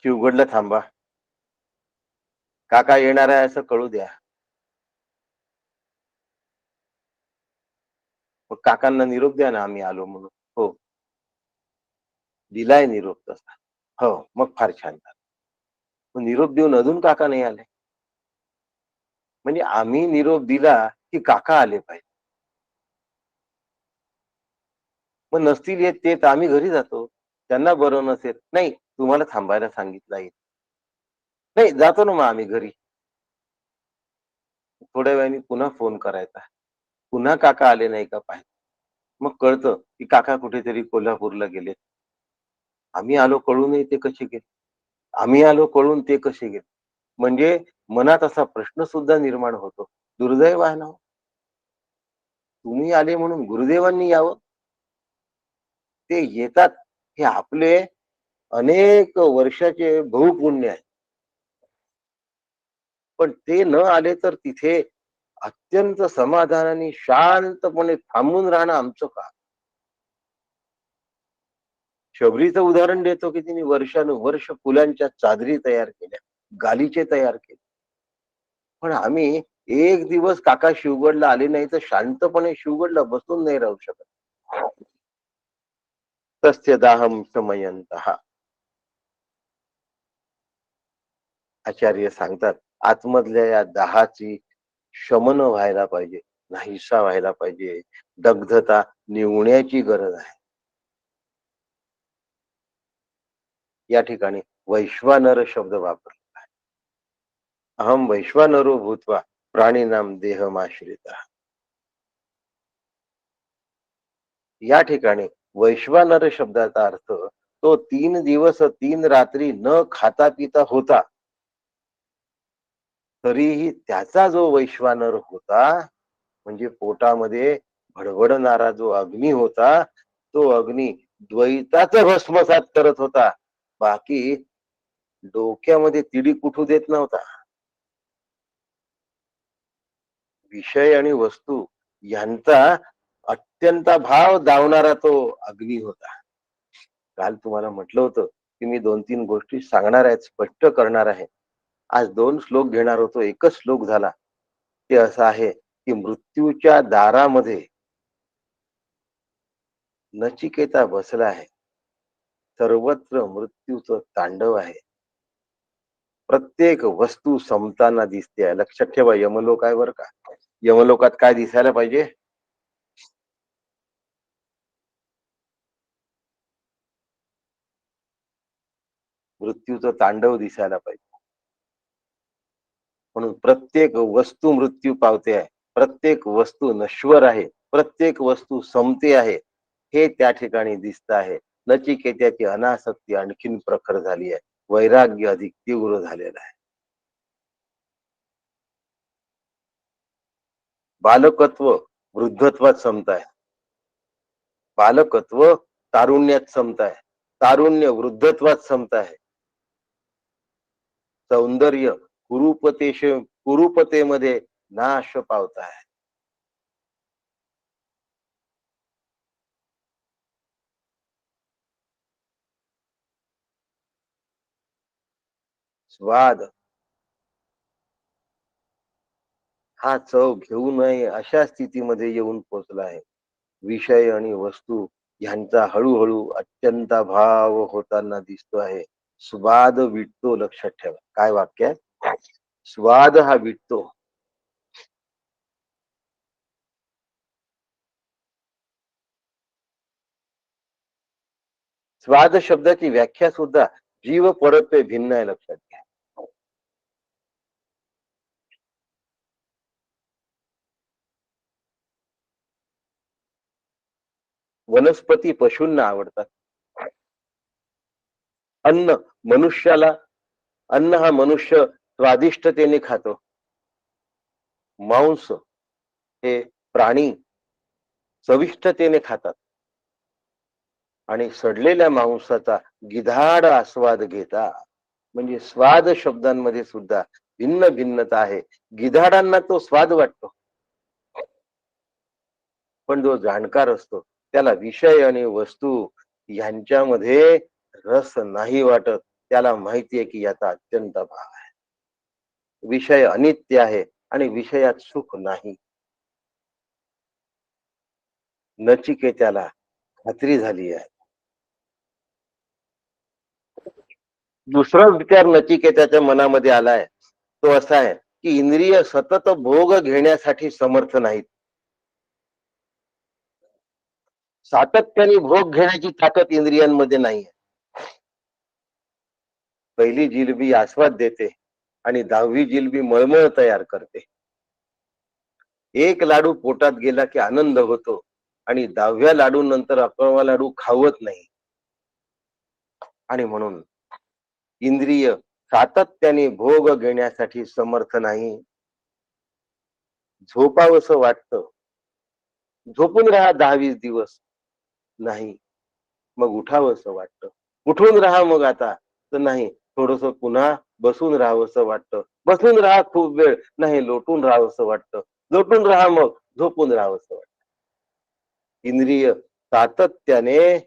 Speaker 1: शिवगडला थांबा, काका येणार आहे असं कळू द्या. मग काकांना निरोप द्या ना, आम्ही आलो म्हणून. हो, दिलाय निरोप तसा. हो, मग फार छान झालं. मग निरोप देऊन अजून काका नाही आले. म्हणजे आम्ही निरोप दिला की काका आले पाहिजे. मग नसतील येत ते तर आम्ही घरी जातो. त्यांना बरं नसेल, नाही तुम्हाला थांबायला सांगितलं आहे. नाही जातो ना मग आम्ही घरी. थोड्या वेळाने पुन्हा फोन करायचा. पुन्हा काका आले नाही का पाहायचं. मग कळतं की काका कुठेतरी कोल्हापूरला गेलेत. आम्ही आलो कळूनही ते कसे गेले? आम्ही आलो कळून ते कसे गेले? म्हणजे मनात असा प्रश्न सुद्धा निर्माण होतो. दुर्दैव आहे ना हो. तुम्ही आले म्हणून गुरुदेवांनी यावं? ते येतात हे आपले अनेक वर्षाचे बहुपुण्य आहे. पण ते न आले तर तिथे अत्यंत समाधानाने शांतपणे थांबून राहणं आमचं काम. शबरीचं उदाहरण देतो की तिने वर्षानुवर्ष फुलांच्या चादरी तयार केल्या, गालिचे तयार केले. पण आम्ही एक दिवस काका शिवगडला आले नाही तर शांतपणे शिवगडला बसून नाही राहू शकत. तस्य दाहम शमयंतः. आचार्य सांगतात आतमधल्या या दाहाची शमन व्हायला पाहिजे, नाहीसा व्हायला पाहिजे, दग्धता निवण्याची गरज आहे. या ठिकाणी वैश्वानर शब्द वापरला आहे. अहम वैश्वानरो भूत्वा प्राणीनाम देहमाश्रिता. या ठिकाणी वैश्वानर शब्दाचा अर्थ तो 3 दिवस 3 रात्री न खाता पिता होता, तरीही त्याचा जो वैश्वानर होता, म्हणजे पोटामध्ये भडभडणारा जो अग्नी होता, तो अग्नी द्वैताचं भस्मसात करत होता. बाकी डोक्यामध्ये तिडी कुठू देत नव्हता. विषय आणि वस्तू यांचा अत्यंत भाव दावणारा तो अग्नी होता. काल तुम्हाला म्हटलं होतं की मी 2-3 गोष्टी सांगणार आहेत, स्पष्ट करणार आहे. आज 2 श्लोक घेणार होतो, एकच श्लोक झाला. ते असं आहे की मृत्यूच्या दारामध्ये नचिकेता बसला आहे. सर्वत्र मृत्यूचं तांडव आहे. प्रत्येक वस्तू संपताना दिसते. लक्षात ठेवा, यमलोक आहे बरं का. यमलोकात काय दिसायला पाहिजे? मृत्यूचं तांडव दिसायला पाहिजे. म्हणून प्रत्येक वस्तू मृत्यू पावते आहे, प्रत्येक वस्तू नश्वर आहे, प्रत्येक वस्तू संपते आहे, हे त्या ठिकाणी दिसत आहे. नचिकेत्याची अनासक्ती आणखीन प्रखर झाली आहे, वैराग्य अधिक तीव्र झालेला आहे. बालकत्व वृद्धत्वात संपत, बालकत्व तारुण्यात संपत, तारुण्य वृद्धत्वात संपत, सौंदर्य कुरूपतेमध्ये नाश पावत आहे. स्वाद हा चव घेऊ नये अशा स्थितीमध्ये येऊन पोचला आहे. विषय आणि वस्तू यांचा हळूहळू अत्यंत भाव होताना दिसतो आहे. स्वाद विटतो, लक्षात ठेवा काय वाक्य आहे. स्वाद हा विटतो. स्वाद शब्दाची व्याख्या सुद्धा जीव परत्वे भिन्न आहे, लक्षात घ्या. वनस्पती पशूंना आवडतात. अन्न मनुष्याला, अन्न हा मनुष्य स्वादिष्टतेने खातो. मांस हे प्राणी चविष्टतेने खातात आणि सडलेल्या मांसाचा गिधाड आस्वाद घेतात. म्हणजे स्वाद शब्दांमध्ये सुद्धा भिन्न भिन्नता आहे. गिधाडांना तो स्वाद वाटतो, पण जो जाणकार असतो त्याला विषय आणि वस्तू यांच्यामध्ये रस नाही वाटत. त्याला माहितीये की याचा अत्यंत भाव आहे, विषय अनित्य आहे आणि विषयात सुख नाही. नचिकेत्याला खात्री झाली आहे. दुसरा विचार नचिकेताच्या मनामध्ये आलाय, तो असा आहे की इंद्रिय सतत भोग घेण्यासाठी समर्थ नाहीत. सातत्याने भोग घेण्याची ताकद इंद्रियांमध्ये नाहीये. पहिली जिलबी आस्वाद देते आणि 10वी जिलबी मळमळ तयार करते. एक लाडू पोटात गेला की आनंद होतो आणि 10व्या लाडू नंतर 11वा लाडू खावत नाही. आणि म्हणून इंद्रिय सातत्याने भोग घेण्यासाठी समर्थ नाही. झोपावंसं वाटतं, झोपून राहा 10-20 दिवस, नाही. मग उठावंसं वाटतं, उठून राहा मग आता, तर नाही, थोडस पुन्हा बसून राहावंसं वाटतं, बसून राहा खूप वेळ, नाही, लोटून राहावंसं वाटतं, लोटून राहा मग झोपून राहावंसं वाटतं. इंद्रिय सातत्याने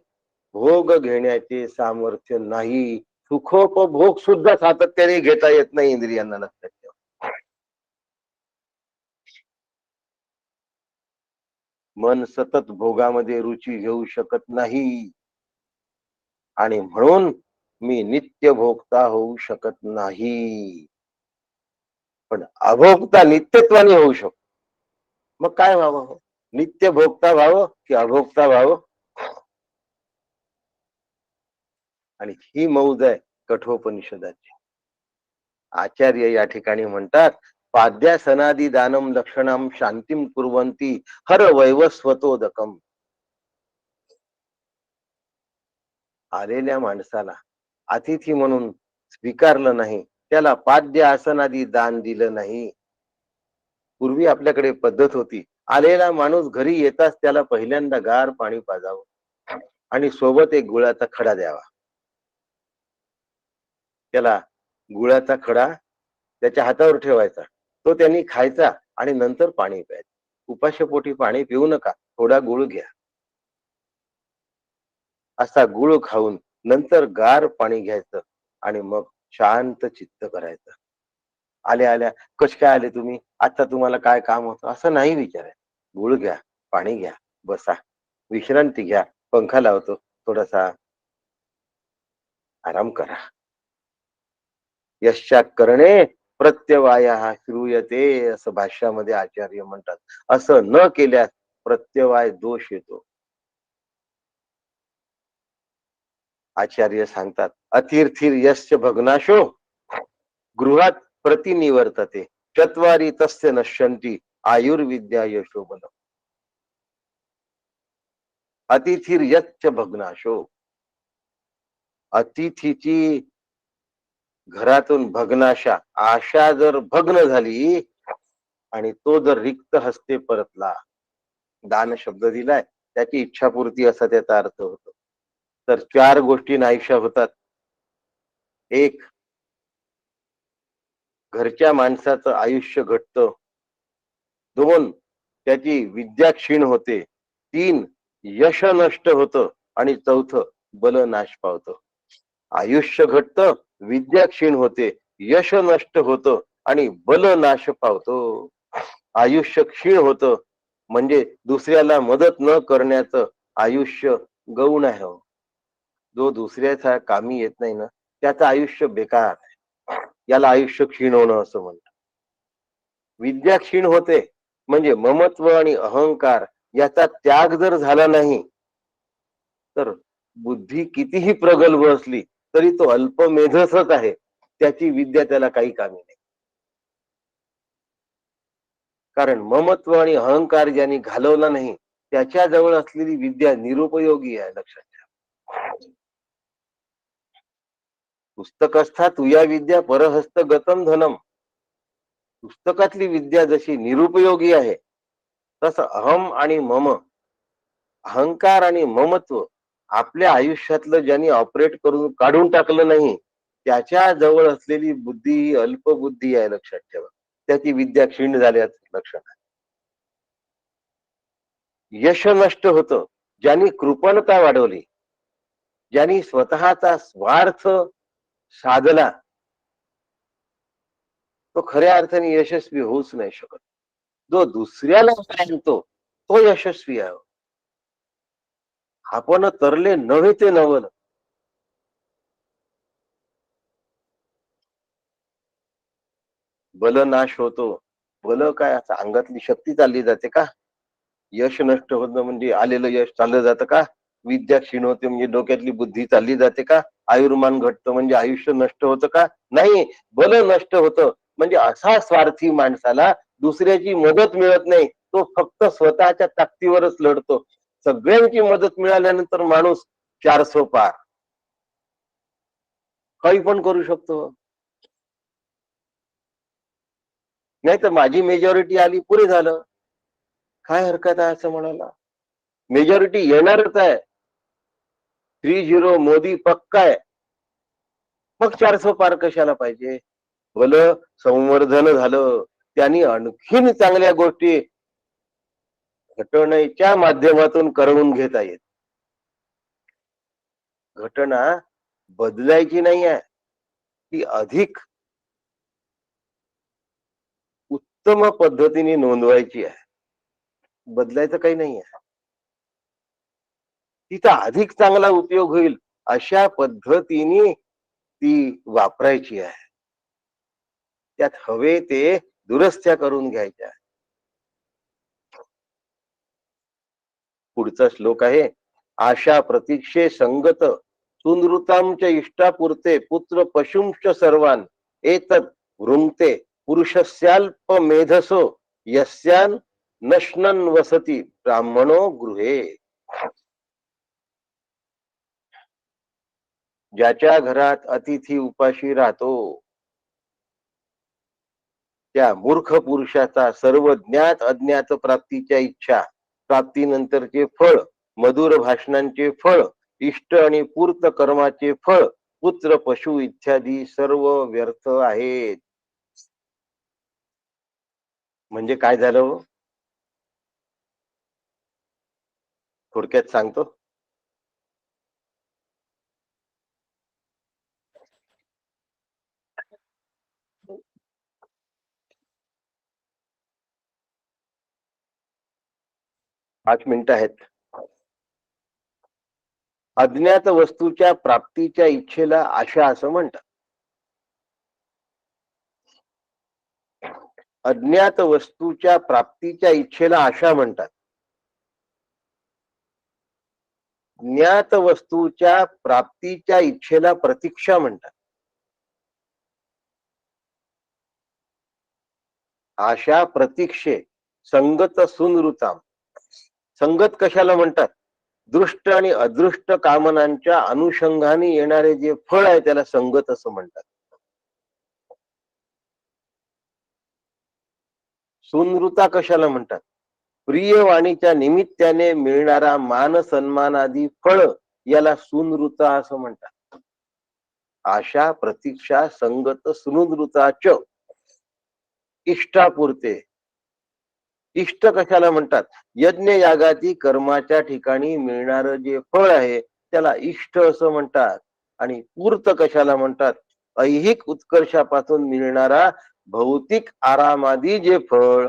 Speaker 1: भोग घेण्याचे सामर्थ्य नाही. सुखोपभोग सुद्धा सातत्याने घेता येत नाही इंद्रियांना, लक्षात ठेवा. मन सतत भोगामध्ये रुची घेऊ शकत नाही आणि म्हणून मी नित्य भोगता होऊ शकत नाही. पण अभोगता नित्यत्वाने होऊ शकतो. मग काय व्हावं, नित्य भोगता व्हावं की अभोगता व्हावं. आणि ही मौज आहे कठोपनिषदाची. आचार्य या ठिकाणी म्हणतात, पाद्यासनादी दानम लक्षणम शांतीम कुर्वंती हर वैवस्वतोदकम. आलेल्या माणसाला अतिथी म्हणून स्वीकारलं नाही, त्याला पाद्य आसनादी दान दिलं नाही. पूर्वी आपल्याकडे पद्धत होती, आलेला माणूस घरी येताच त्याला पहिल्यांदा गार पाणी पाजावं आणि सोबत एक गुळाचा खडा द्यावा. त्याला गुळाचा खडा त्याच्या हातावर ठेवायचा, तो त्यांनी खायचा आणि नंतर पाणी प्यायचं. उपाशपोटी पाणी पिऊ नका, थोडा गुळ घ्या. असा गुळ खाऊन नंतर गार पाणी घ्यायचं आणि मग शांत चित्त करायचं. आल्या आल्या कश काय आले तुम्ही, आता तुम्हाला काय काम होतं, असं नाही विचारायचं. गुळ घ्या, पाणी घ्या, बसा, विश्रांती घ्या, पंखा लावतो, थोडासा आराम करा. यश्चा करणे प्रत्यवाय हा श्रूयते, असं भाष्यामध्ये आचार्य म्हणतात. असं न केल्यास प्रत्यवाय दोष येतो. आचार्य सांगतात, अतिर्थिर यश्च भग्नाशो गृहात प्रतिनिवर्तते. चत्वारी तस्य नश्यन्ति आयुर्विद्या यशोबलम. अतिथीर्यच्च भग्नाशो. अतिथीची घरातून भग्नाशा, आशा जर भग्न झाली आणि तो जर रिक्त हस्ते परतला, दान शब्द दिलाय, त्याची इच्छापूर्ती असा त्याचा अर्थ होतो. तर 4 गोष्टी नाहीशा होतात. एक, घरच्या माणसाचं आयुष्य घटतं. 2, त्याची विद्या क्षीण होते. 3, यश नष्ट होतं. आणि 4, बल नाश पावतं. आयुष्य घटतं, विद्या क्षीण होते, यश नष्ट होतं आणि बल नाश पावतो. आयुष्य क्षीण होतं म्हणजे दुसऱ्याला मदत न करण्याचं आयुष्य गौण आहे. जो दुसऱ्याच्या कामी येत नाही ना, त्याचं आयुष्य बेकार आहे. याला आयुष्य क्षीण होणं असं म्हणतात. विद्या क्षीण होते म्हणजे ममत्व आणि अहंकार याचा त्याग जर झाला नाही, तर बुद्धी कितीही प्रगल्भ असली तरी तो अल्पमेधसच आहे. त्याची विद्या त्याला काही कामी नाही. कारण ममत्व आणि अहंकार ज्यांनी घालवला नाही, त्याच्या जवळ असलेली विद्या निरुपयोगी आहे. लक्षात घ्या. पुस्तकस्था तुया विद्या परहस्त गतम धनम. पुस्तकातली विद्या जशी निरुपयोगी आहे, तसं अहम आणि मम, अहंकार आणि ममत्व आपल्या आयुष्यातलं ज्यांनी ऑपरेट करून काढून टाकलं नाही, त्याच्या जवळ असलेली बुद्धी ही अल्पबुद्धी आहे. लक्षात ठेवा. त्याची विद्या क्षीण झाल्याचं लक्षण आहे. यश नष्ट होतं ज्यांनी कृपणता वाढवली, ज्यांनी स्वतःचा स्वार्थ साधला, तो खऱ्या अर्थाने यशस्वी होऊच नाही शकत. जो दुसऱ्याला आणतो तो यशस्वी आहे. आपण तरले नव्हे ते नवल. बल नाश होतो. बल काय, असं अंगातली शक्ती चालली जाते का? यश नष्ट होणं म्हणजे आलेलं यश चाललं जातं का? विद्या क्षीण होते म्हणजे डोक्यातली बुद्धी चालली जाते का? आयुर्मान घटतं म्हणजे आयुष्य नष्ट होतं का? नाही. बल नष्ट होतं म्हणजे असा स्वार्थी माणसाला दुसऱ्याची मदत मिळत नाही. तो फक्त स्वतःच्या ताकदीवरच लढतो. सगळ्यांची मदत मिळाल्यानंतर माणूस 400 पार, काही पण करू शकतो. नाही तर माझी मेजॉरिटी आली, पुरे झालं. काय हरकत आहे असं म्हणायला? मेजॉरिटी येणारच आहे. 3-0 मोदी पक्का आहे. मग 400 पार कशाला पाहिजे? भलं संवर्धन झालं, त्यांनी आणखीन चांगल्या गोष्टी घटनेच्या माध्यमातून करून घेता येत. घटना बदलायची नाही आहे, ती अधिक उत्तम पद्धतीने नोंदवायची आहे. बदलायचं काही नाही आहे. तिचा अधिक चांगला उपयोग होईल अशा पद्धतीने ती वापरायची आहे. त्यात हवे ते दुरस्त्या करून घ्यायच्या. पुढचा श्लोक आहे, आशा प्रतीक्षे संगत सुनृतांच्या इष्टापुरते पुत्र पशुंच सर्वान एतत् वृंगते पुरुषस्याल्प मेधसो यस्यान नश्नन वसती ब्राह्मणो गृहे. ज्याच्या घरात अतिथी उपाशी राहतो, त्या मूर्ख पुरुषाचा सर्व ज्ञात अज्ञात प्राप्तीच्या इच्छा, प्राप्तीनंतरचे फळ, मधुर भाषणांचे फळ, इष्ट आणि पूर्त कर्माचे फळ, पुत्र पशु इत्यादी सर्व व्यर्थ आहेत. म्हणजे काय झालं हो? थोडक्यात सांगतो. 5 मिनिटं आहेत. अज्ञात वस्तूच्या प्राप्तीच्या इच्छेला आशा असं म्हणतात. अज्ञात वस्तूच्या प्राप्तीच्या इच्छेला आशा म्हणतात. ज्ञात वस्तूच्या प्राप्तीच्या इच्छेला प्रतीक्षा म्हणतात. आशा प्रतीक्षे संगत सुनृताम. संगत कशाला म्हणतात? दृष्ट आणि अदृष्ट कामनांच्या अनुषंगाने येणारे जे फळ आहे त्याला संगत असं म्हणतात. सुनृता कशाला म्हणतात? प्रिय वाणीच्या निमित्ताने मिळणारा मान सन्मानादी फळ याला सुनृता असं म्हणतात. आशा प्रतीक्षा संगत सुनृताच इष्टापुरते. इष्ट कशाला म्हणतात? यज्ञ यागाती कर्माच्या ठिकाणी मिळणारं जे फळ आहे त्याला इष्ट असं म्हणतात. आणि पूर्त कशाला म्हणतात? ऐहिक उत्कर्षापासून मिळणारा भौतिक आरामादी जे फळ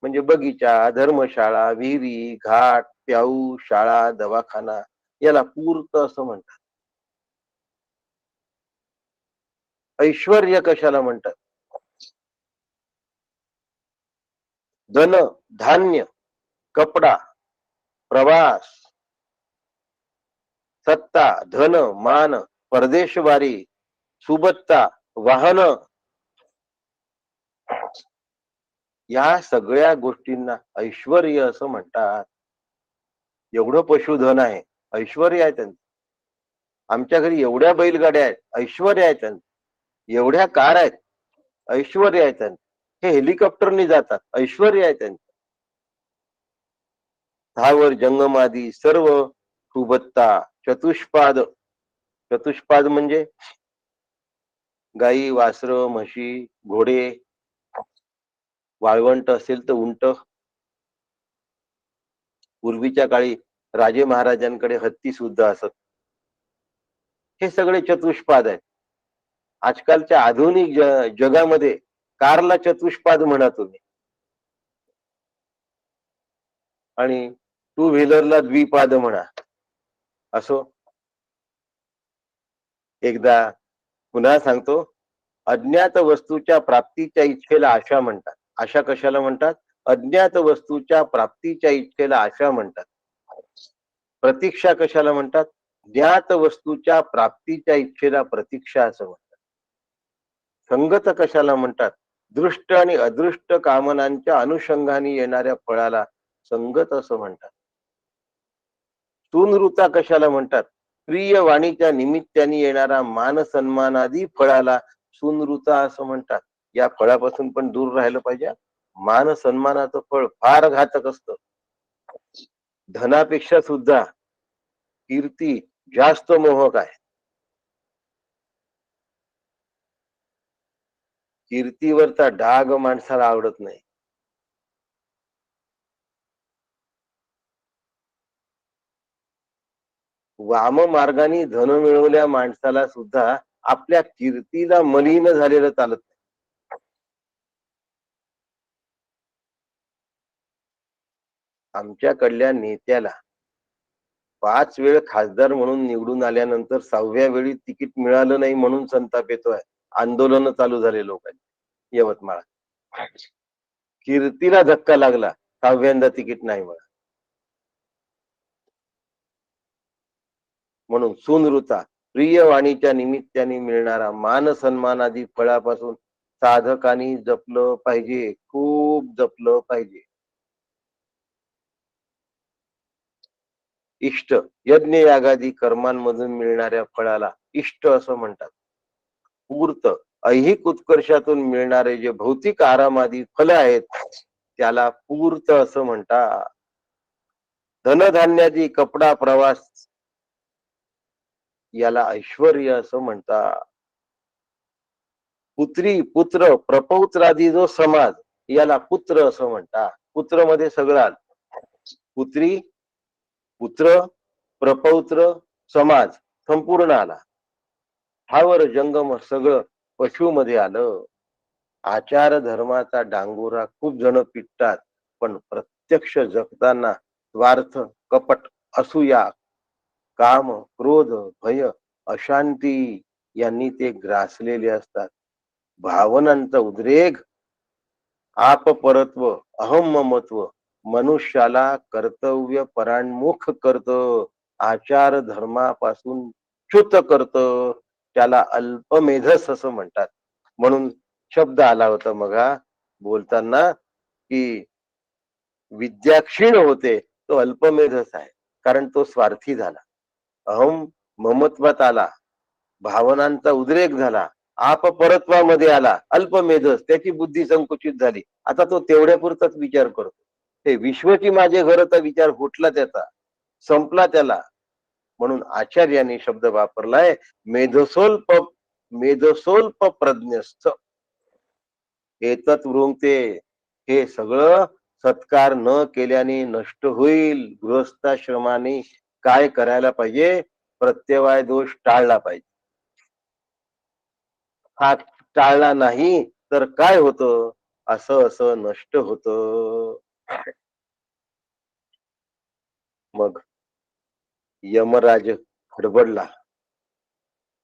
Speaker 1: म्हणजे बगीचा, धर्मशाळा, विहिरी, घाट, प्याऊ, शाळा, दवाखाना याला पूर्त असं म्हणतात. ऐश्वर्य कशाला म्हणतात? धन, धान्य, कपडा, प्रवास, सत्ता, धन, मान, परदेशवारी, सुबत्ता, वाहन या सगळ्या गोष्टींना ऐश्वर्य असं म्हणतात. एवढं पशुधन आहे, ऐश्वर्य आहे त्यांचं. आमच्या घरी एवढ्या बैलगाड्या आहेत, ऐश्वर्य आहे त्यांचं. एवढ्या कार आहेत, ऐश्वर्य आहे त्यांचं. हे हेलिकॉप्टरने जातात, ऐश्वर्य आहे त्यांचं. स्थावर जंगमादी सर्व सुबत्ता, चतुष्पाद. चतुष्पाद म्हणजे गाई, वासर, म्हशी, घोडे, वाळवंट असेल तर उंट. पूर्वीच्या काळी राजे महाराजांकडे हत्ती सुद्धा असत. हे सगळे चतुष्पाद आहेत. आजकालच्या आधुनिक जगामध्ये कारला चतुष्पाद म्हणा तुम्ही, आणि टू व्हीलरला द्विपाद म्हणा. असो, एकदा पुन्हा सांगतो. अज्ञात वस्तूच्या प्राप्तीच्या इच्छेला आशा म्हणतात. आशा कशाला म्हणतात? अज्ञात वस्तूच्या प्राप्तीच्या इच्छेला आशा म्हणतात. प्रतीक्षा कशाला म्हणतात? ज्ञात वस्तूच्या प्राप्तीच्या इच्छेला प्रतीक्षा असं म्हणतात. संगत कशाला म्हणतात? दृष्ट आणि अदृष्ट कामनांच्या अनुषंगाने येणाऱ्या फळाला संगत असं म्हणतात. सुनृता कशाला म्हणतात? प्रिय वाणीच्या निमित्ताने येणारा मान सन्मानादी फळाला सुनृता असं म्हणतात. या फळापासून पण दूर राहिलं पाहिजे. मान सन्मानाचं फळ फार घातक असतं. धनापेक्षा सुद्धा कीर्ती जास्त मोहक आहे. कीर्तीवरचा डाग माणसाला आवडत नाही. वाम मार्गाने धन मिळवल्या माणसाला सुद्धा आपल्या कीर्तीला मलिन झालेलं चालत नाही. आमच्याकडल्या नेत्याला 5 वेळ खासदार म्हणून निवडून आल्यानंतर 6व्या वेळी तिकीट मिळालं नाही म्हणून संताप येतोय. आंदोलन चालू झाले लोकांनी यवतमाळात. कीर्तीला धक्का लागला, 6व्यांदा तिकीट नाही मिळालं. म्हणून सुनृता प्रिय वाणीच्या निमित्ताने मिळणारा मान सन्मानादी फळापासून साधकांनी जपलं पाहिजे, खूप जपलं पाहिजे. इष्ट, यज्ञ यागादी कर्मांमधून मिळणाऱ्या फळाला इष्ट असं म्हणतात. पूर्त, ऐहिक उत्कर्षातून मिळणारे जे भौतिक आरामादी फल आहेत त्याला पूर्त असं म्हणतात. धनधान्यादी कपडा, प्रवास याला ऐश्वर्य असं म्हणतात. पुत्री, पुत्र, प्रपौत्रादी जो समाज याला पुत्र असं म्हणतात. पुत्र मध्ये सगळं आलं. पुत्री, पुत्र, प्रपौत्र, समाज संपूर्ण आला. स्थावर जंगम सगळं पशु मध्ये आलं. आचार धर्माचा डांगोरा खूप जण पिटतात, पण प्रत्यक्ष जगताना स्वार्थ, कपट, असूया, काम, क्रोध, भय, अशांती यांनी ते ग्रासलेले असतात. भावनांचा उद्रेक, आपपरत्व, अहम ममत्व मनुष्याला कर्तव्य परान्मुख करत, आचार धर्मापासून च्युत करत. त्याला अल्पमेधस असं म्हणतात. म्हणून शब्द आला होता मगा, बोलताना की विद्या क्षीण होते, तो अल्पमेधच आहे. कारण तो स्वार्थी झाला. अहम ममत्वात आला, भावनांचा उद्रेक झाला, आपपरत्वामध्ये आला, अल्पमेधस, त्याची बुद्धी संकुचित झाली. आता तो तेवढ्यापुरताच विचार करतो. हे विश्वची माझे घरचा विचार फुटला त्याचा, संपला त्याला. म्हणून आचार्यांनी शब्द वापरलाय मेधसोल्प मेधसोल्प प्रज्ञस्थ एतत् वृंगते. हे सगळं सत्कार न केल्याने नष्ट होईल. गृहस्थाश्रमाने काय करायला पाहिजे? प्रत्यवाय दोष टाळला पाहिजे. हा टाळला नाही तर काय होतं? असं असं नष्ट होतं. मग यमराज खडबडला.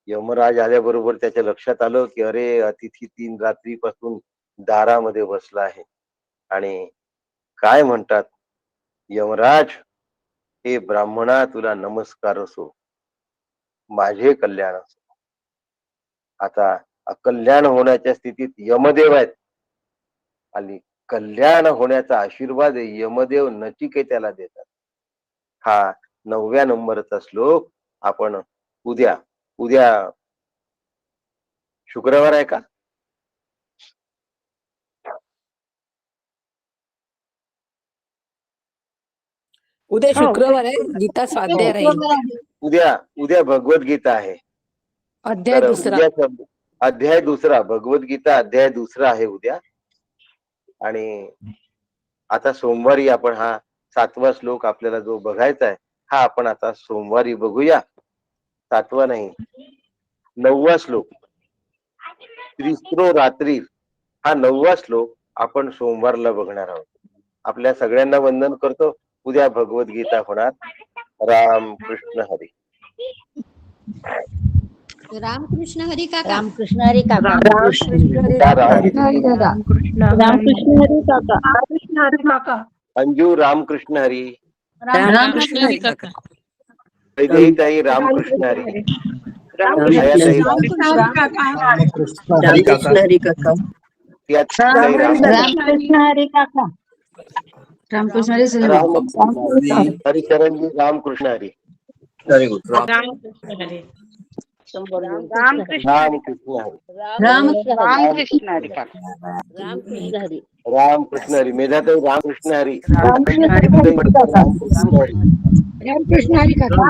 Speaker 1: यमराज आल्याबरोबर त्याच्या लक्षात आलं की अरे, अतिथी 3 रात्रीपासून दारामध्ये बसला आहे. आणि काय म्हणतात, यमराज, हे ब्राह्मणा, तुला नमस्कार असो, माझे कल्याण असो. आता अकल्याण होण्याच्या स्थितीत यमदेव आहेत आणि कल्याण होण्याचा आशीर्वाद यमदेव नचिकेताला देतात. हा 9व्या नंबरचा श्लोक आपण उद्या उद्या शुक्रवार आहे का?
Speaker 2: उद्या शुक्रवार आहे. गीता स्वाध्याय राहील.
Speaker 1: उद्या उद्या भगवद्गीता आहे.
Speaker 2: अध्याय
Speaker 1: तर
Speaker 2: दुसरा.
Speaker 1: उद्या अध्याय दुसरा, भगवद्गीता अध्याय दुसरा आहे उद्या. आणि आता सोमवारी आपण हा 7वा श्लोक आपल्याला जो बघायचा आहे, हा आपण आता सोमवारी बघूया. 7वा नाही, 9वा श्लोक, त्रिस्रो रात्री, हा 9वा श्लोक आपण सोमवारला बघणार आहोत. आपल्या सगळ्यांना वंदन करतो. उद्या भगवद्गीता होणार. राम कृष्ण हरी.
Speaker 3: रामकृष्ण हरी काका.
Speaker 4: रामकृष्ण हरी काका.
Speaker 2: रामकृष्ण हरी काका.
Speaker 4: रामकृष्ण हरी काका.
Speaker 2: रामकृष्ण हरी काका.
Speaker 1: अंजू रामकृष्ण हरी.
Speaker 2: रामकृष्ण हरी काका.
Speaker 1: ताई रामकृष्ण हरी. छायाताई
Speaker 4: रामकृष्ण हरी काका.
Speaker 1: ताई
Speaker 4: रामकृष्ण हरी काका.
Speaker 3: रामकृष्ण हरी
Speaker 1: हरिचरणजी रामकृष्ण हरी.
Speaker 4: रामकृष्ण हरी.
Speaker 1: रामकृष्ण हरी.
Speaker 4: रामकृष्ण हरी काका. रामकृष्ण हरी.
Speaker 1: रामकृष्ण हरी. मेधाताई रामकृष्ण हरी.
Speaker 4: रामकृष्ण हरी काका.
Speaker 3: रामकृष्ण हरी काका.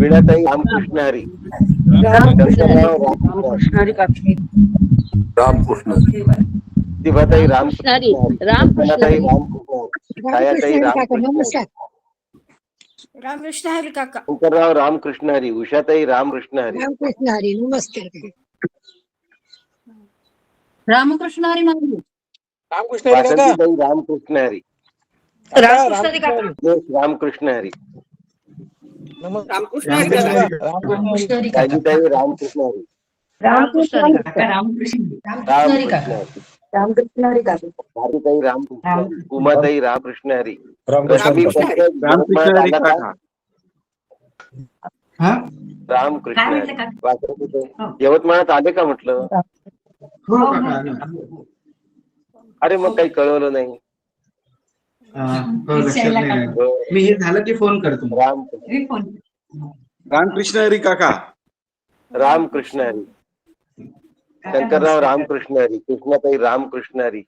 Speaker 1: वीणाताई रामकृष्ण हरी.
Speaker 4: रामकृष्ण हरी काका.
Speaker 5: रामकृष्ण
Speaker 1: दिभाताई रामकृष्ण हरी.
Speaker 4: रामकृष्ण हरी.
Speaker 1: रामकृष्ण हरी. छायाताई रामकृष्ण हरी.
Speaker 2: रामकृष्ण हरी काका.
Speaker 1: शंकरराव रामकृष्ण हरी. उषाताई रामकृष्ण हरी.
Speaker 3: रामकृष्ण हरी. नमस्ते.
Speaker 4: रामकृष्ण हरी मानवी.
Speaker 1: वासंतीताई रामकृष्ण हरी.
Speaker 4: रामकृष्ण हरी काका.
Speaker 1: रामकृष्ण हरी.
Speaker 2: रामकृष्ण हरी काका.
Speaker 4: रामकृष्ण हरी काका.
Speaker 1: राजीताई रामकृष्ण हरी.
Speaker 4: रामकृष्ण हरी काका. रामकृष्ण हरी काका. रामकृष्ण हरी काका.
Speaker 1: भारतीताई रामकृष्ण हरी. उमाताई रामकृष्ण हरी.
Speaker 2: रामकृष्ण हरी.
Speaker 1: रामकृष्ण हरी काका.
Speaker 4: हा?
Speaker 1: रामकृष्ण
Speaker 4: काय
Speaker 1: हरी.
Speaker 4: म्हटलं
Speaker 1: वासंतीताई यवतमाळात आले का म्हटलं?
Speaker 4: हो काका.
Speaker 1: अरे मग काही कळवलं नाही.
Speaker 4: लक्षात नाही. मी हे झालं की फोन करतो.
Speaker 5: रामकृष्ण हरी काका.
Speaker 1: रामकृष्ण हरी. शंकरराव रामकृष्ण हरी. कृष्णाताई रामकृष्ण हरी.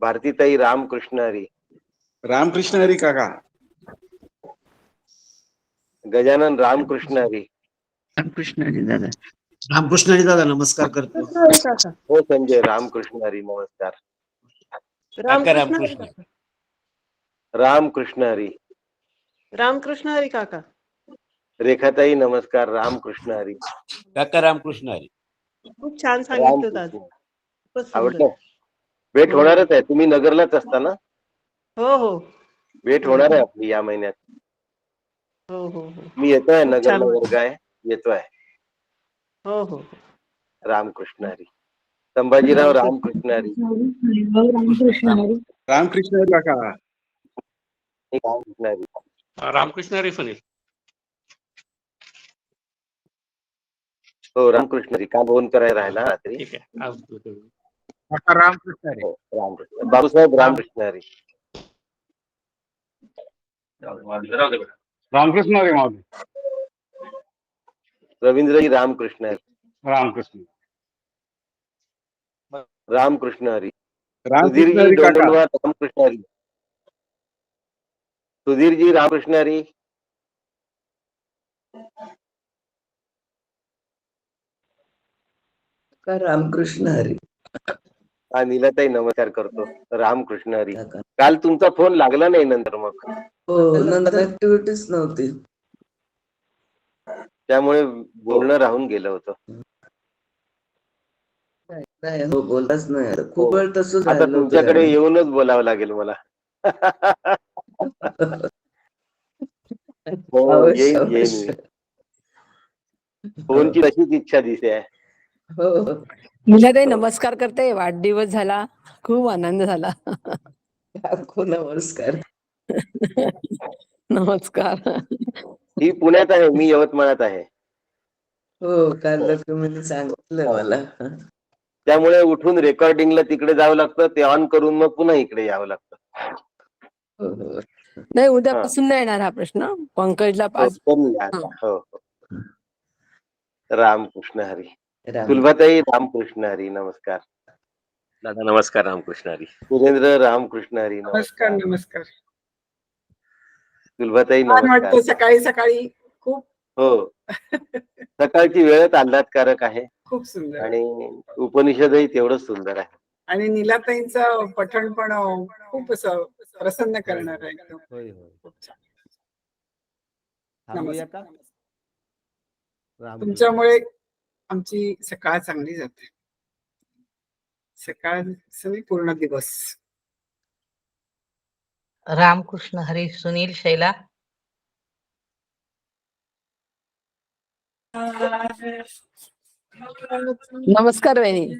Speaker 1: भारतीताई रामकृष्ण हरी.
Speaker 5: रामकृष्ण हरी काका.
Speaker 1: गजानन रामकृष्ण हरी.
Speaker 4: रामकृष्ण हरी दादा.
Speaker 6: रामकृष्ण हरी दादा, नमस्कार करतो.
Speaker 1: हो संजय रामकृष्ण हरी. नमस्कार. रामकृष्ण हरी.
Speaker 7: रामकृष्ण हरी काका.
Speaker 1: रेखाताई नमस्कार. रामकृष्ण हरी.
Speaker 5: काका रामकृष्ण हरी.
Speaker 7: खूप छान सांगितलं आज. खूपच सुंदर.
Speaker 1: आवडलं. भेट होणारच आहे. तुम्ही नगरलाच असता ना?
Speaker 7: हो हो
Speaker 1: भेट होणार आहे आपली या महिन्यात.
Speaker 7: हो हो हो
Speaker 1: मी येतोय.
Speaker 7: खूप
Speaker 1: नगरला
Speaker 7: छान.
Speaker 1: वर्ग आहे. येतोय.
Speaker 7: हो हो
Speaker 1: रामकृष्ण हरी. संभाजीराव रामकृष्ण हरी.
Speaker 4: रामकृष्ण हरी.
Speaker 5: रामकृष्ण हरी काका.
Speaker 1: रामकृष्ण हरी.
Speaker 8: रामकृष्ण हरी सुनील.
Speaker 1: हो रामकृष्ण हरी. का फोन करायला राहिला रात्री?
Speaker 8: ठीक आहे.
Speaker 5: काका रामकृष्ण हरी.
Speaker 1: हो, रामकृष्ण बाबूसाहेब रामकृष्ण हरी.
Speaker 5: रामकृष्ण हरी महोदय.
Speaker 1: रवींद्रजी रामकृष्ण हरी.
Speaker 5: रामकृष्ण.
Speaker 1: रामकृष्ण हरी.
Speaker 5: रामकृष्ण
Speaker 1: सुधीरजी
Speaker 5: हरी काका.
Speaker 1: डोंगरवार रामकृष्ण हरी. सुधीरजी रामकृष्ण हरी.
Speaker 8: रामकृष्ण हरी.
Speaker 1: हा नीलाताई नमस्कार करतो. रामकृष्ण हरी.
Speaker 8: काका.
Speaker 1: काल तुमचा फोन लागला नाही नंतर मग
Speaker 8: हो, नंतर ऍक्टिव्हिटीच नव्हती.
Speaker 1: त्यामुळे बोलणं राहून गेलं होतं.
Speaker 8: नाही, हो, बोलताच नाही आलं.
Speaker 1: हो.
Speaker 8: खूप वेळ तसंच
Speaker 1: आता
Speaker 8: राहिलं होतं
Speaker 1: तुमच्याकडे
Speaker 8: गाणं.
Speaker 1: येऊनच बोलावं लागेल मला. हो,
Speaker 8: अवश्य
Speaker 1: येईन
Speaker 8: अवश्य.
Speaker 1: फोनची तशीच इच्छा दिसते आहे.
Speaker 8: हो.
Speaker 2: नीलाताई नमस्कार करते. वाढदिवस झाला, खूप आनंद झाला.
Speaker 8: काकू नमस्कार.
Speaker 2: नमस्कार.
Speaker 1: ही पुण्यात आहे, मी यवतमाळात आहे.
Speaker 8: हो, काल लक्ष्मीने सांगितलं मला.
Speaker 1: त्यामुळे उठून रेकॉर्डिंगला तिकडे जावं लागतं, ते ऑन करून मग पुन्हा इकडे यावं लागतं.
Speaker 8: हो, हो.
Speaker 2: नाही, उद्यापासून नाही येणार हा प्रश्न. पंकजला
Speaker 1: हो,
Speaker 2: आज
Speaker 1: करून घ्या. हो, हो. रामकृष्ण हरी.
Speaker 8: राम.
Speaker 1: सुलभाताई रामकृष्ण हरी. नमस्कार दादा. नमस्कार. रामकृष्ण हरी. सुरेंद्र रामकृष्ण हरी.
Speaker 7: नमस्कार
Speaker 1: नमस्कार.
Speaker 7: नमस्कार.
Speaker 1: सुलभाताई
Speaker 7: छान
Speaker 1: नमस्कार.
Speaker 7: वाटतं सकाळी सकाळी. खूप
Speaker 1: हो, सकाळची वेळच आल्हादकारक आहे
Speaker 7: खूप सुंदर.
Speaker 1: आणि उपनिषदही तेवढंच सुंदर आहे.
Speaker 7: आणि नीलाताईंचं पठण पण खूप असं प्रसन्न करणार आहे एकदम.
Speaker 9: होय होय.
Speaker 7: खूप छान.
Speaker 9: थांबूया का?
Speaker 7: नमस्कार.
Speaker 9: रामकृष्ण.
Speaker 7: तुमच्यामुळे आमची सकाळ चांगली जाते. सकाळ सगळी पूर्ण दिवस.
Speaker 4: रामकृष्ण हरी. सुनील शैला.
Speaker 2: नमस्कार वहिनी.